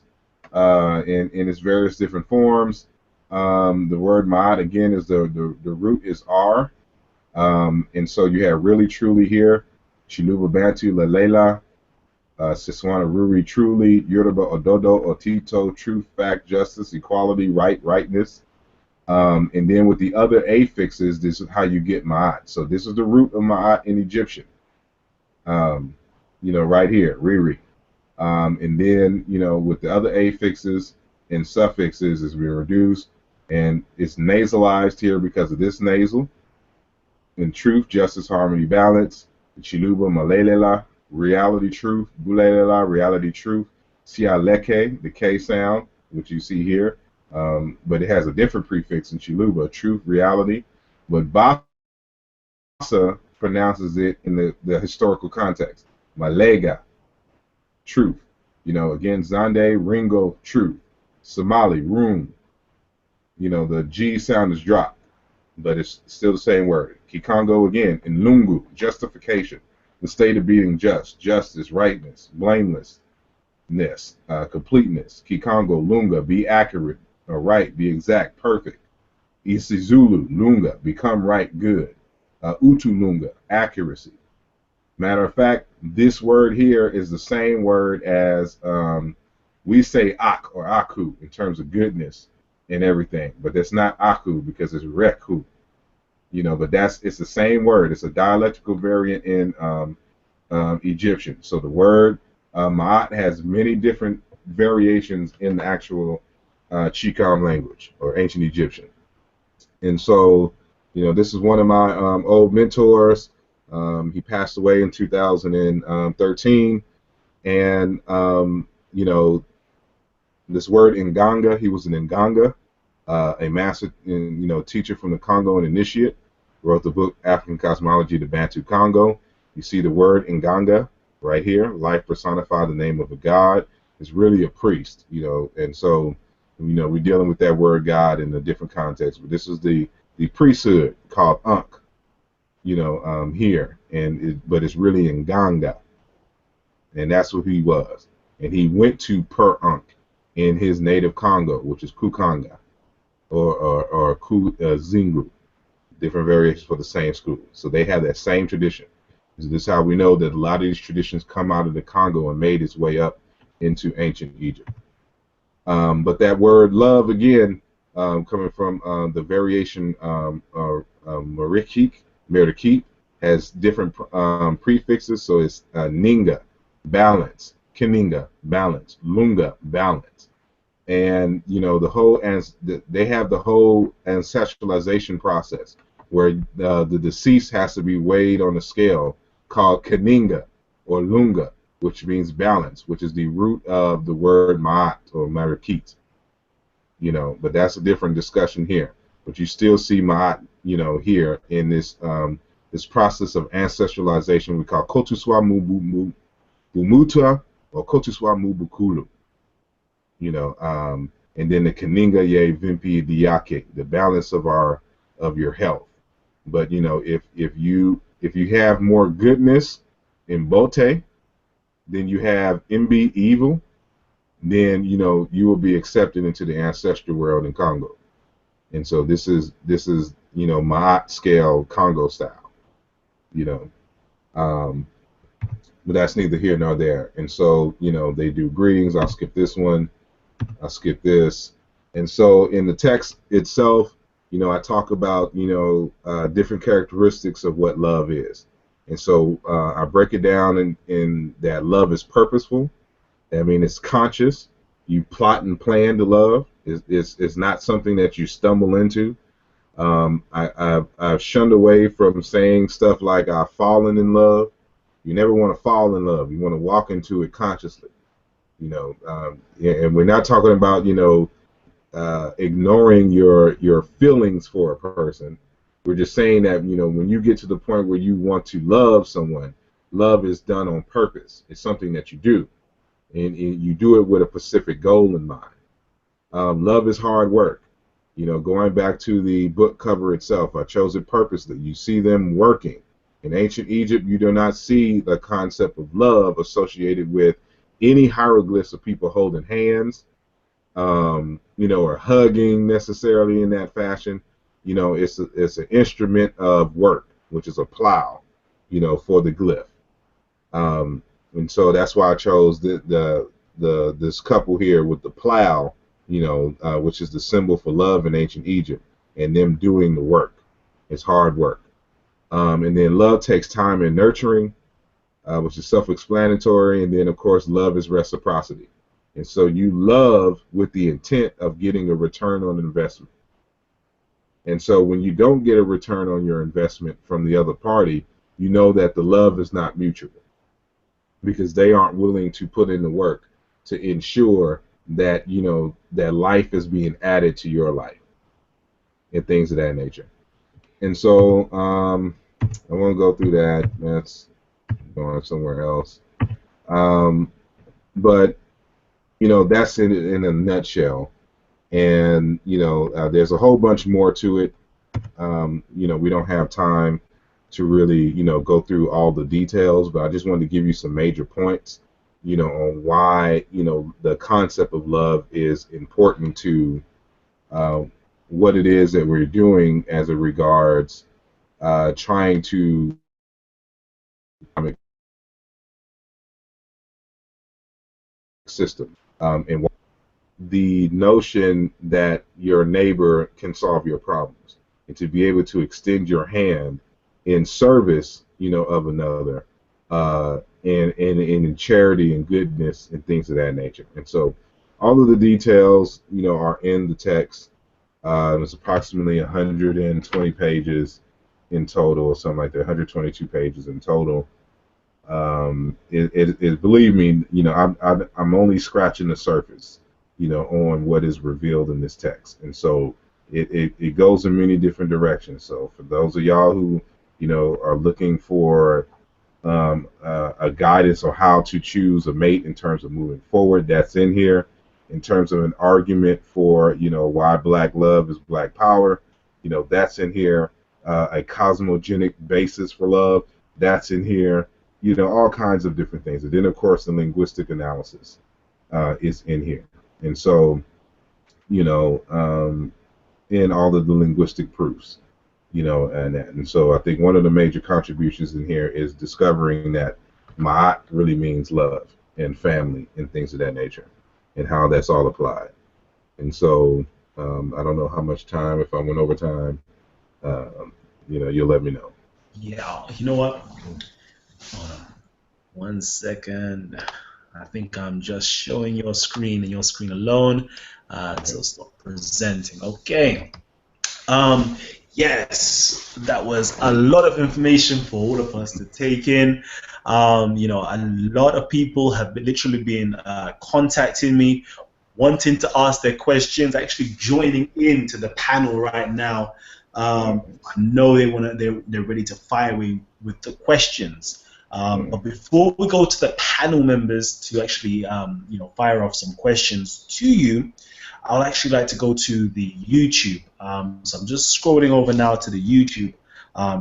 in its various different forms. The word ma'at again is the root is R, and so you have really truly here, Chiluba Bantu Lalela, Siswana Ruri truly, Yoruba Ododo Otito, truth, fact, justice, equality, rightness. And then with the other affixes, this is how you get Ma'at. So this is the root of Ma'at in Egyptian. Right here, Riri. And then, with the other affixes and suffixes is being reduced, and it's nasalized here because of this nasal. In truth, justice, harmony, balance. Chiluba Malelela, reality, truth. Bulelela, reality, truth. Sialeke, the K sound, which you see here. But it has a different prefix in Chiluba, truth, reality. But Basa pronounces it in the historical context. Malega, truth. Again, Zande, Ringo, truth. Somali, room. The G sound is dropped, but it's still the same word. Kikongo again, in Lungu, justification. The state of being just, justice, rightness, blamelessness, completeness. Kikongo, Lunga, be accurate, or right, be exact, perfect. Isizulu, Lunga, become right, good. Utu Lunga, accuracy. Matter of fact, this word here is the same word as we say ak or aku in terms of goodness and everything, but that's not aku because it's reku. But it's the same word. It's a dialectical variant in Egyptian. So the word Ma'at has many different variations in the actual Chicam language or ancient Egyptian. And so, this is one of my old mentors. He passed away in 2013. And, this word Nganga, he was an Nganga, a master teacher from the Congo and initiate, wrote the book African Cosmology, the Bantu Congo. You see the word Nganga right here, life personified, the name of a god. It's really a priest, and so, we're dealing with that word God in a different context, but this is the priesthood called Ankh, here, but it's really Nganga, and that's what he was. And he went to Per Ankh in his native Congo, which is Kukanga or Zingu, different variations for the same school. So they have that same tradition. This is how we know that a lot of these traditions come out of the Congo and made its way up into ancient Egypt. But that word love, again, coming from the variation Merikik, has different prefixes. So it's Ninga, balance, Kininga, balance, Lunga, balance. And, they have the whole ancestralization process where the deceased has to be weighed on a scale called Kininga or Lunga, which means balance, which is the root of the word Maat or Marikit. But that's a different discussion here. But you still see Maat, here in this this process of ancestralization we call Kotuswa Mumuta or Kotuswa Mubukulu. And then the Kaninga Ye Vimpi Diake, the balance of your health. But if you have more goodness in Bote, then you have Mb evil, then you will be accepted into the ancestral world in Congo. And so this is Maat scale Congo style, but that's neither here nor there. And so they do greetings. I'll skip this one. I'll skip this. And so in the text itself, I talk about different characteristics of what love is. And so I break it down in that love is purposeful. I mean, it's conscious. You plot and plan to love. It's not something that you stumble into. I've shunned away from saying stuff like I've fallen in love. You never want to fall in love. You want to walk into it consciously. And we're not talking about ignoring your feelings for a person. We're just saying that when you get to the point where you want to love someone, love is done on purpose. It's something that you do, and you do it with a specific goal in mind. Love is hard work. Going back to the book cover itself, I chose it purposely. You see them working. In ancient Egypt, you do not see the concept of love associated with any hieroglyphs of people holding hands, or hugging necessarily in that fashion. It's an instrument of work, which is a plow, for the glyph. And so that's why I chose this couple here with the plow, which is the symbol for love in ancient Egypt, and them doing the work. It's hard work. And then love takes time and nurturing, which is self-explanatory. And then, of course, love is reciprocity. And so you love with the intent of getting a return on investment. And so when you don't get a return on your investment from the other party, you know that the love is not mutual, because they aren't willing to put in the work to ensure that that life is being added to your life and things of that nature. And so I won't go through that. That's going somewhere else. But that's in a nutshell. And there's a whole bunch more to it. We don't have time to really go through all the details, but I just wanted to give you some major points on why the concept of love is important to what it is that we're doing as it regards trying to system, and the notion that your neighbor can solve your problems, and to be able to extend your hand in service of another, and in charity and goodness and things of that nature. And so all of the details are in the text. It's approximately 120 pages in total, or something like that, 122 pages in total. Believe me, I'm only scratching the surface, on what is revealed in this text. And so it goes in many different directions. So for those of y'all who, are looking for a guidance on how to choose a mate in terms of moving forward, that's in here. In terms of an argument for, why black love is black power, that's in here. A cosmogenic basis for love, that's in here. All kinds of different things. And then, of course, the linguistic analysis is in here. And so, in all of the linguistic proofs, and so I think one of the major contributions in here is discovering that Maat really means love and family and things of that nature, and how that's all applied. And so I don't know how much time, if I went over time, you'll let me know. Yeah, you know what? Hold on 1 second. I think I'm just showing your screen and your screen alone to stop presenting. Okay. Yes, that was a lot of information for all of us to take in. A lot of people have literally been contacting me, wanting to ask their questions, actually joining into the panel right now. I know they're ready to fire away with the questions. But before we go to the panel members to actually, fire off some questions to you, I'll actually like to go to the YouTube. So I'm just scrolling over now to the YouTube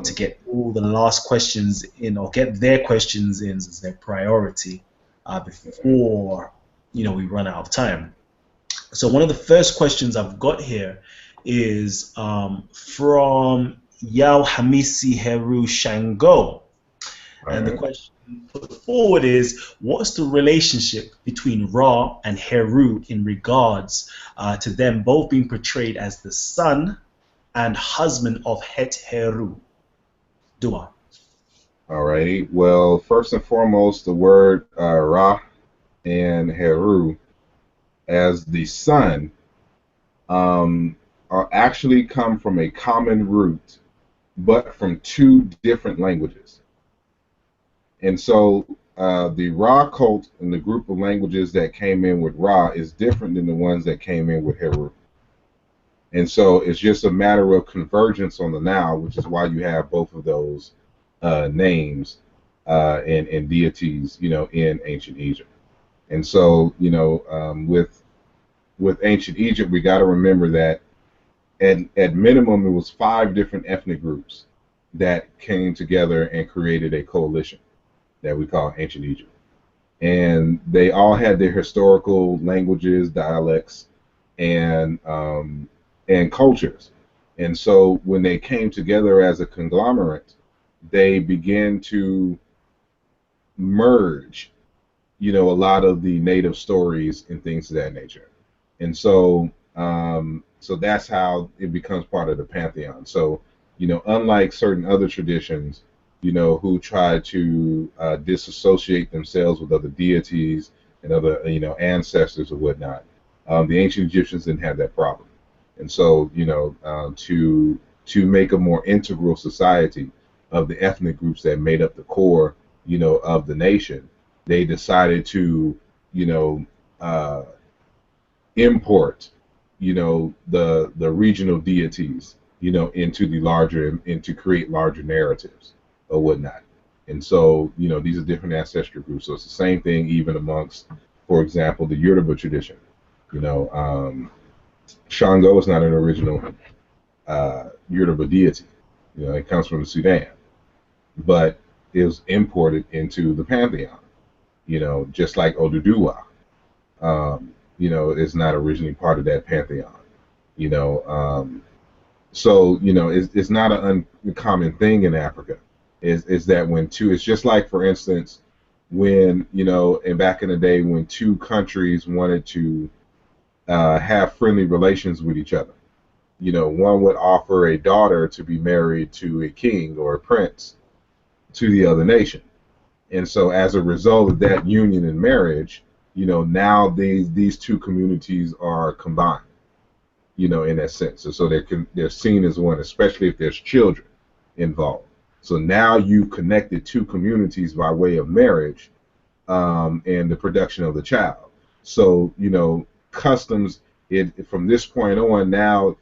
to get all the last questions in, or get their questions in as their priority before we run out of time. So one of the first questions I've got here is from Yao Hamisi Heru Shango. And the question put forward is, what's the relationship between Ra and Heru in regards to them both being portrayed as the son and husband of Het Heru? Dua. Alrighty. Well, first and foremost, the word Ra and Heru as the sun are actually come from a common root, but from two different languages. And so the Ra cult and the group of languages that came in with Ra is different than the ones that came in with Heru. And so it's just a matter of convergence on the now, which is why you have both of those names and deities, in ancient Egypt. And so, with ancient Egypt, we got to remember that at minimum, it was 5 different ethnic groups that came together and created a coalition that we call ancient Egypt. And they all had their historical languages, dialects, and cultures. And so when they came together as a conglomerate, they began to merge, a lot of the native stories and things of that nature. And so so that's how it becomes part of the pantheon. So, unlike certain other traditions, who try to disassociate themselves with other deities and other, ancestors or whatnot, the ancient Egyptians didn't have that problem. And so, to make a more integral society of the ethnic groups that made up the core, of the nation, they decided to, import, the regional deities, into the larger and to create larger narratives or whatnot. And so, these are different ancestral groups. So it's the same thing even amongst, for example, the Yoruba tradition. Shango is not an original Yoruba deity. It comes from the Sudan, but it was imported into the pantheon. Just like Oduduwa, is not originally part of that pantheon. So it's not an uncommon thing in Africa. Is that when two? It's just like, for instance, when and back in the day when two countries wanted to have friendly relations with each other. One would offer a daughter to be married to a king or a prince to the other nation. And so as a result of that union and marriage, now these two communities are combined, in that sense. And so they're seen as one, especially if there's children involved. So now you've connected two communities by way of marriage and the production of the child. So, customs, from this point on now,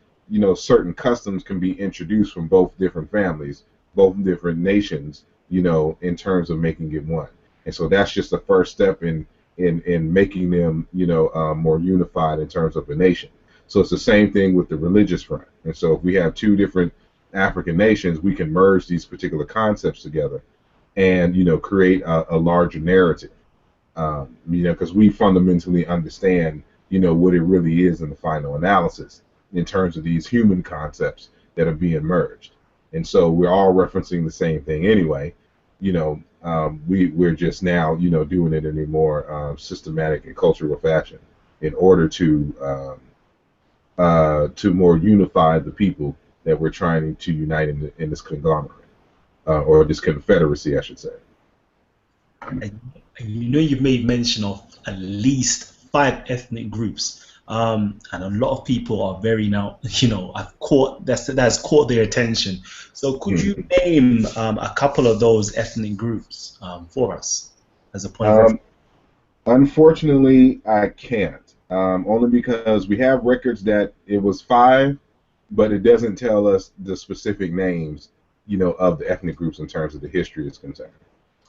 certain customs can be introduced from both different families, both different nations, in terms of making it one. And so that's just the first step in making them, more unified in terms of a nation. So it's the same thing with the religious front. And so if we have two different African nations, we can merge these particular concepts together and, create a larger narrative, because we fundamentally understand, what it really is in the final analysis in terms of these human concepts that are being merged. And so we're all referencing the same thing anyway. We're just now, doing it in a more systematic and cultural fashion in order to more unify the people that we're trying to unite in this conglomerate, or this confederacy, I should say. And you've made mention of at least 5 ethnic groups, and a lot of people are very now, have caught that's caught their attention. So could you name a couple of those ethnic groups for us as a point of reference? Unfortunately, I can't. Only because we have records that it was 5, but it doesn't tell us the specific names, of the ethnic groups in terms of the history is concerned.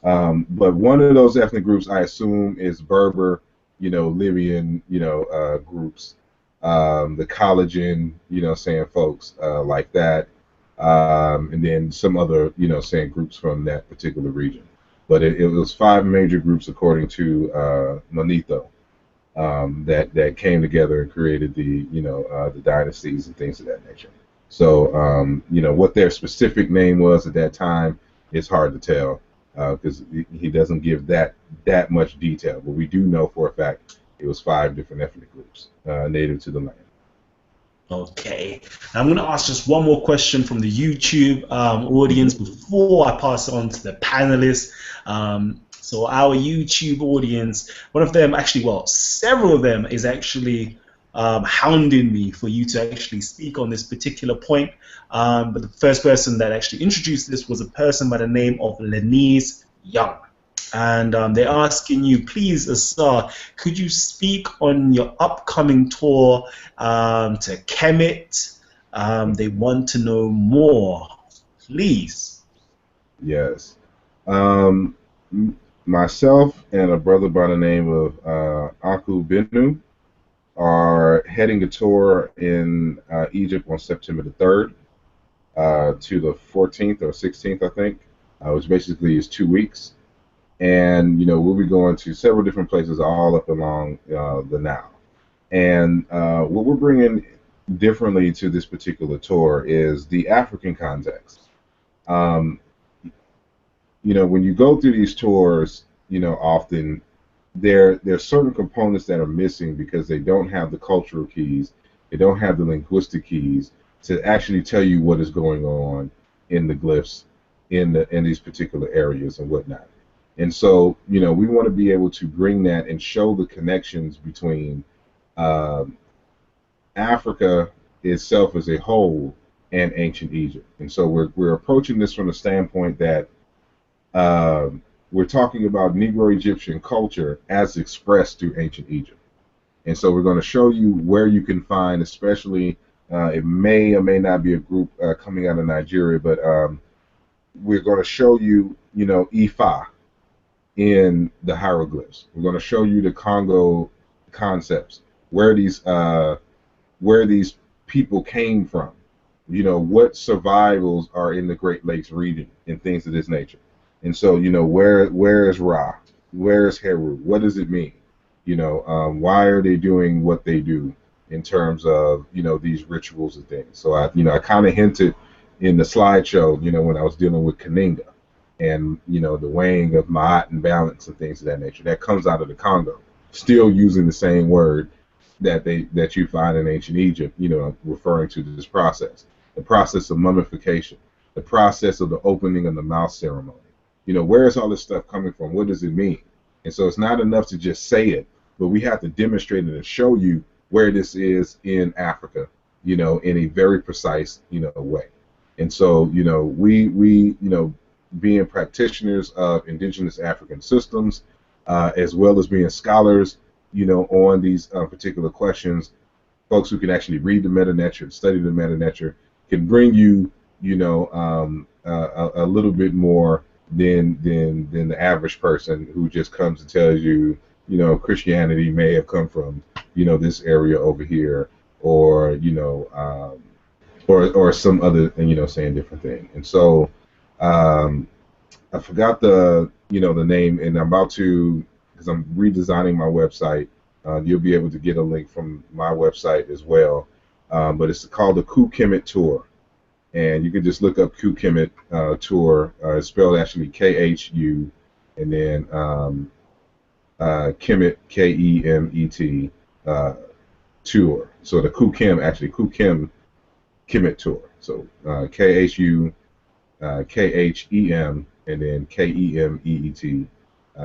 But one of those ethnic groups, I assume, is Berber, Libyan, groups, the Collagen, saying folks like that, and then some other, saying groups from that particular region. But it was 5 major groups according to Manetho, that came together and created the dynasties and things of that nature. So what their specific name was at that time is hard to tell, because he doesn't give that much detail. But we do know for a fact it was 5 different ethnic groups native to the land. Okay, I'm going to ask just one more question from the YouTube audience before I pass it on to the panelists. So our YouTube audience, one of them actually, well, several of them is actually hounding me for you to actually speak on this particular point. But the first person that actually introduced this was a person by the name of Lenise Young. And they're asking you, please, Asar, could you speak on your upcoming tour to Kemet? They want to know more. Please. Yes. Um, Myself and a brother by the name of Aku Binu are heading a tour in Egypt on September the 3rd to the 14th or 16th, I think, which basically is 2 weeks. And, we'll be going to several different places all up along the Nile. And what we're bringing differently to this particular tour is the African context. Um, when you go through these tours, often there's certain components that are missing because they don't have the cultural keys, they don't have the linguistic keys to actually tell you what is going on in the glyphs in these particular areas and whatnot. And so, we want to be able to bring that and show the connections between um, Africa itself as a whole and ancient Egypt. And so we're approaching this from the standpoint that we're talking about Negro Egyptian culture as expressed through ancient Egypt. And so we're going to show you where you can find, especially it may or may not be a group coming out of Nigeria, but we're going to show you, Ifa in the hieroglyphs. We're going to show you the Congo concepts, where these people came from, what survivals are in the Great Lakes region and things of this nature. And so, where is Ra? Where is Heru? What does it mean? Why are they doing what they do in terms of, these rituals and things? So I kind of hinted in the slideshow, when I was dealing with Kaninga and, the weighing of Maat and balance and things of that nature. That comes out of the Congo, still using the same word that you find in ancient Egypt, referring to this process, the process of mummification, the process of the opening of the mouth ceremony. Where is all this stuff coming from? What does it mean? And so it's not enough to just say it, but we have to demonstrate it and show you where this is in Africa, in a very precise, way. And so, we being practitioners of indigenous African systems, as well as being scholars, on these particular questions, folks who can actually read the meta-nature, study the meta-nature, can bring you, a little bit more than the average person who just comes and tells you, Christianity may have come from, this area over here, or or some other, saying different thing. And so I forgot the name, and I'm about to, because I'm redesigning my website. You'll be able to get a link from my website as well. But it's called the Ku Kemet Tour. And you can just look up Ku Kemet Tour. It's spelled actually Khu, and then Kemet, Kemet, Tour. So the Ku Kemet Tour. So Khu, Khem, and then Kemeet.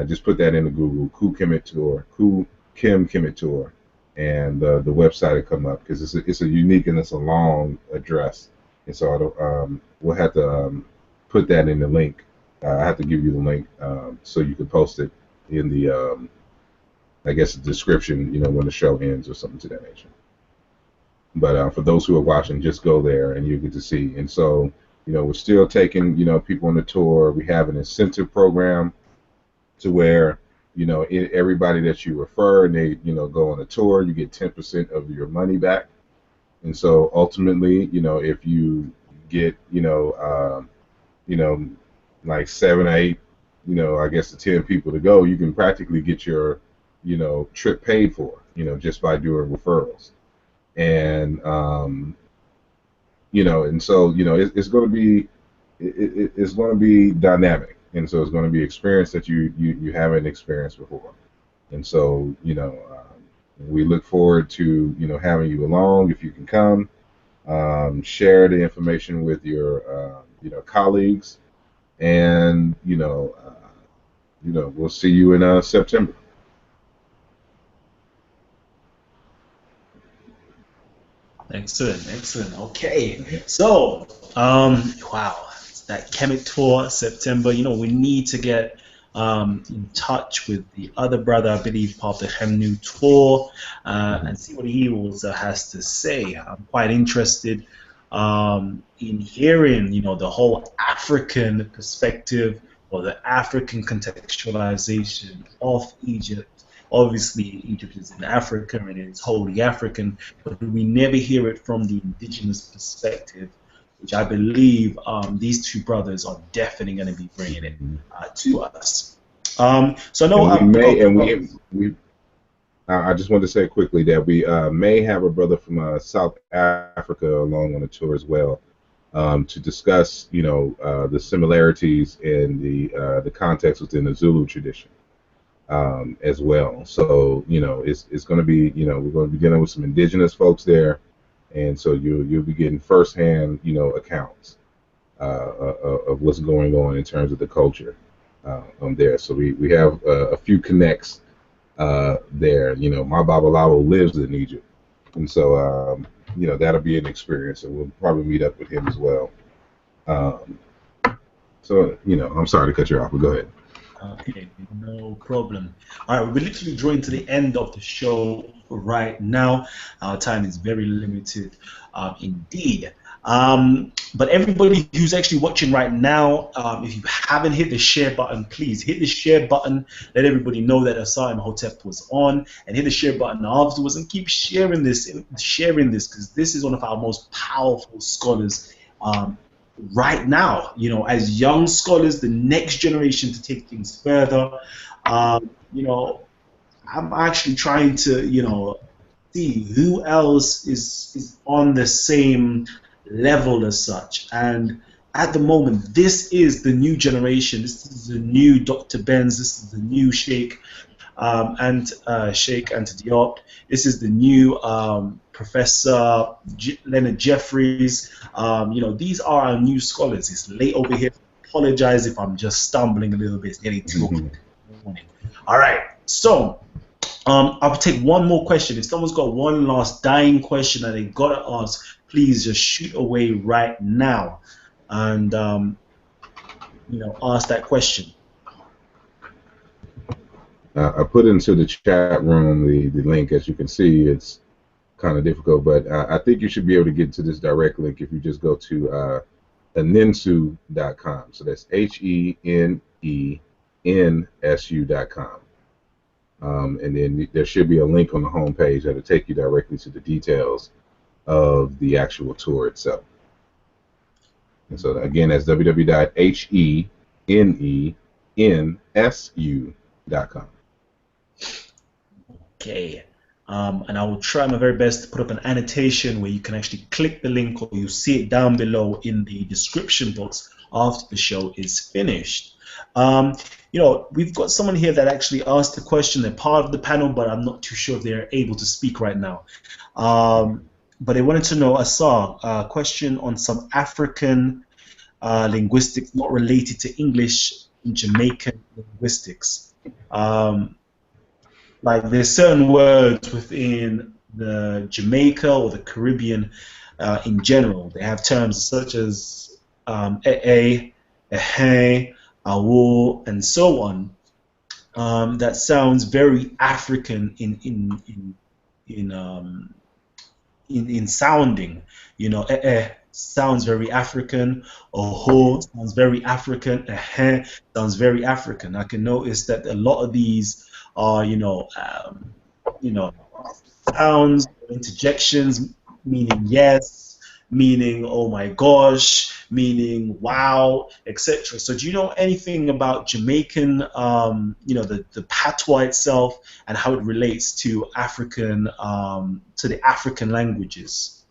Just put that into Google, Ku Kemet Tour, Ku Kim Kemet Tour, and the website will come up because it's a unique and it's a long address. And so we'll have to put that in the link. I have to give you the link so you can post it in the, I guess, the description, when the show ends or something to that nature. But for those who are watching, just go there and you get to see. And so, we're still taking, people on the tour. We have an incentive program to where, everybody that you refer and they, go on a tour, you get 10% of your money back. And so ultimately, if you get, like 7 or 8, I guess the 10 people to go, you can practically get your, trip paid for, just by doing referrals. And, and so, it's going to be, it's going to be dynamic. And so it's going to be experience that you haven't experienced before. And so, we look forward to, having you along if you can come. Share the information with your, colleagues, and, we'll see you in September. Excellent, excellent. Okay, so wow, it's that Kemet tour September. We need to get in touch with the other brother, I believe, part of the Hemnu tour, Mhm. and see what he also has to say. I'm quite interested in hearing, the whole African perspective or the African contextualization of Egypt. Obviously, Egypt is in Africa and it's wholly African, but we never hear it from the indigenous perspective, which I believe these two brothers are definitely going to be bringing it Mhm. to us. So I know And we we got may, a couple and brothers. we I just wanted to say quickly that we may have a brother from South Africa along on the tour as well, to discuss, the similarities in the context within the Zulu tradition, as well. So, it's going to be, we're going to be dealing with some indigenous folks there, and so you'll be getting firsthand, accounts of what's going on in terms of the culture there. So we have a few connects there. My Babalawo lives in Egypt, and so that'll be an experience, and we'll probably meet up with him as well. Um, so I'm sorry to cut you off, but go ahead. Okay, no problem. All right, we're literally drawing to the end of the show right now. Our time is very limited, indeed. But everybody who's actually watching right now, if you haven't hit the share button, please hit the share button. Let everybody know that Asar Imhotep was on, and hit the share button afterwards, and keep sharing this, because this is one of our most powerful scholars. Right now, as young scholars, the next generation to take things further. I'm actually trying to, see who else is on the same level as such. And at the moment, this is the new generation. This is the new Dr. Benz. This is the new and Sheikh Anta Diop. This is the new Professor Leonard Jeffries. These are our new scholars. It's late over here. Apologize if I'm just stumbling a little bit. It's nearly 2 o'clock in the morning. All right. So I'll take one more question. If someone's got one last dying question that they gotta ask, please just shoot away right now and ask that question. I put into the chat room the link. As you can see, it's kind of difficult, but I think you should be able to get to this direct link if you just go to henensu.com. So that's HENENSU.com. And then there should be a link on the homepage that'll take you directly to the details of the actual tour itself. And so again, that's www.henensu.com. Okay. And I will try my very best to put up an annotation where you can actually click the link, or you see it down below in the description box after the show is finished. We've got someone here that actually asked the question. They're part of the panel, but I'm not too sure if they're able to speak right now. But they wanted to know, Asar, a question on some African linguistics not related to English in Jamaican linguistics. Um, like there's certain words within the Jamaica or the Caribbean in general. They have terms such as eh, awo, and so on. That sounds very African in sounding. Sounds very African. Oho sounds very African. Sounds very African. I can notice that a lot of these are, you know, sounds, interjections, meaning yes, meaning oh my gosh, meaning wow, etc. So do you know anything about Jamaican, the patois itself and how it relates to the African languages?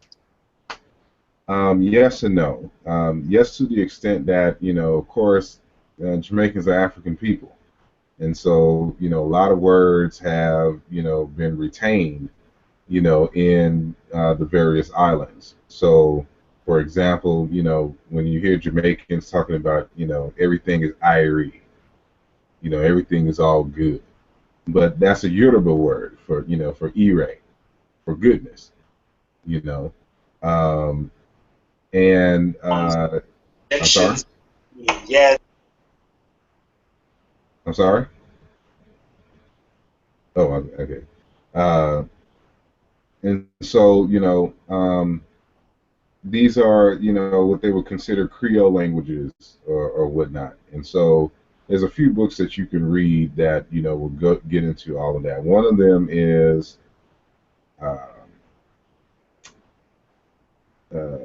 Yes and no. Yes, to the extent that, of course, Jamaicans are African people. And so, a lot of words have, been retained, in the various islands. So, for example, when you hear Jamaicans talking about, everything is irie, You know, everything is all good. But that's a Yoruba word for, you know, for ire, for goodness, you know. Um, and I'm sorry. Actions. Yeah. I'm sorry. Oh, okay. Uh, and so, you know, these are, you know, what they would consider Creole languages or whatnot. And so there's a few books that you can read that, you know, will get into all of that. One of them is, uh, uh,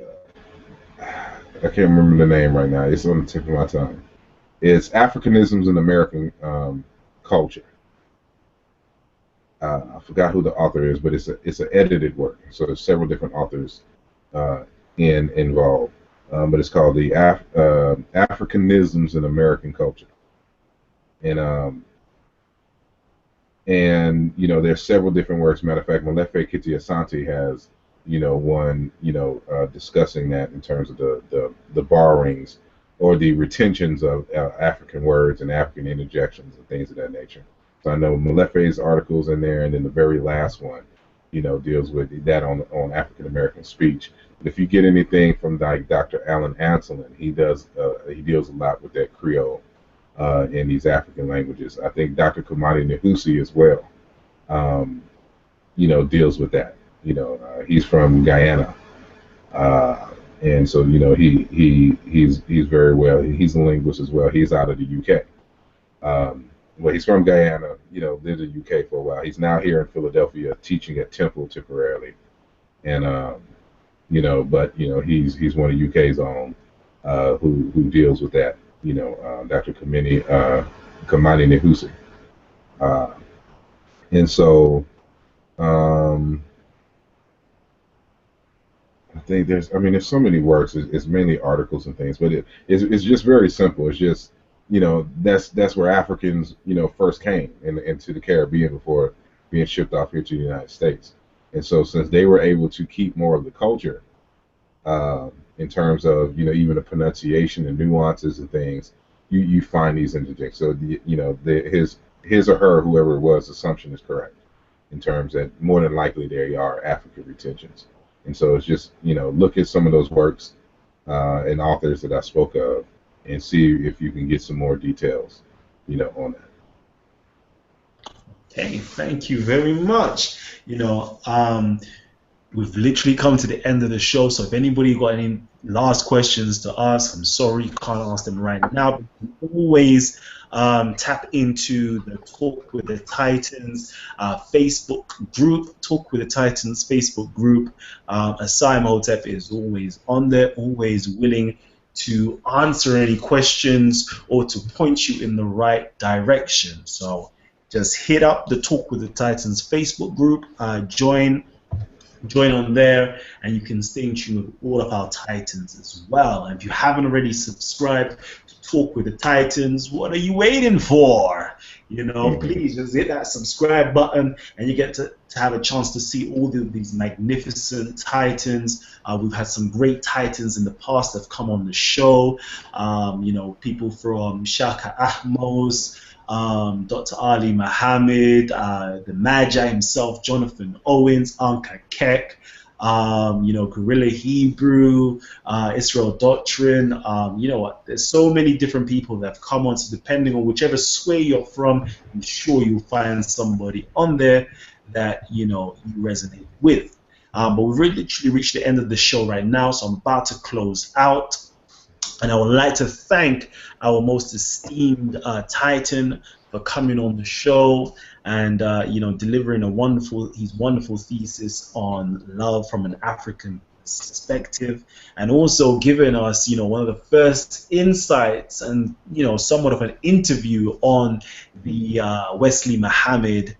I can't remember the name right now. It's on the tip of my tongue. It's Africanisms in American culture. I forgot who the author is, but it's an edited work. So there's several different authors uh, involved. But it's called the Africanisms in American Culture, and you know there's several different works. Matter of fact, Molefe Kiti Asante has, you know, one, you know, discussing that in terms of the borrowings or the retentions of African words and African interjections and things of that nature. So I know Molefe's articles in there, and then the very last one, you know, deals with that on African American speech. But if you get anything from like Dr. Alan Anselin, he deals a lot with that Creole in these African languages. I think Dr. Kumani Nahusi as well, um, you know, deals with that. You know, he's from Guyana, uh, and so you know he's very well. He's a linguist as well. He's out of the UK. Well, he's from Guyana. You know, lived in the UK for a while. He's now here in Philadelphia teaching at Temple temporarily, and you know, but you know he's one of UK's own who deals with that. You know, Dr. Kamani Nehusi. Uh, and so um, I think I mean, there's so many works. It's mainly articles and things, but it's just very simple. It's just, you know, that's where Africans, you know, first came into the Caribbean before being shipped off here to the United States. And so since they were able to keep more of the culture, in terms of, you know, even the pronunciation and nuances and things, you find these interjections. So you know his or her, whoever it was, assumption is correct in terms that more than likely there are African retentions. And so it's just, you know, look at some of those works and authors that I spoke of and see if you can get some more details, you know, on that. Hey, thank you very much. You know, we've literally come to the end of the show. So if anybody got any last questions to ask, I'm sorry you can't ask them right now. But you can always tap into the Talk with the Titans Facebook group. Talk with the Titans Facebook group. Asar Imhotep is always on there, always willing to answer any questions or to point you in the right direction. So just hit up the Talk with the Titans Facebook group, join on there, and you can stay in tune with all of our Titans as well. And if you haven't already subscribed to Talk with the Titans, what are you waiting for? You know, please just hit that subscribe button, and you get to have a chance to see all of these magnificent Titans. We've had some great Titans in the past that have come on the show. You know, people from Shaka Ahmos, Dr. Ali Muhammad, the Magi himself, Jonathan Owens, Anka Keck, you know, Guerrilla Hebrew, Israel Doctrine. You know what? There's so many different people that have come on. So depending on whichever sway you're from, I'm sure you'll find somebody on there that, you know, you resonate with. But we've literally reached the end of the show right now, so I'm about to close out. And I would like to thank our most esteemed Titan for coming on the show and you know, delivering his wonderful thesis on love from an African perspective, and also giving us, you know, one of the first insights and, you know, somewhat of an interview on the Wesley Muhammad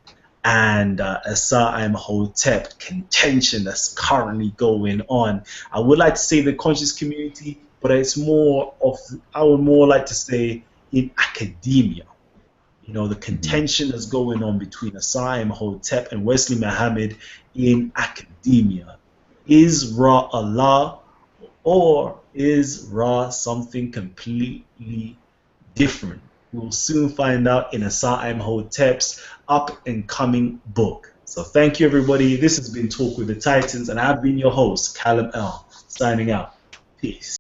and Asar Imhotep contention that's currently going on. I would like to say the conscious community, but it's more of, I would more like to say, in academia. You know, the contention that's going on between Asar Imhotep and Wesley Muhammad in academia. Is Ra Allah, or is Ra something completely different? we'll soon find out in Asar Imhotep's up-and-coming book. So thank you, everybody. This has been Talk with the Titans, and I've been your host, Kalam L, signing out. Peace.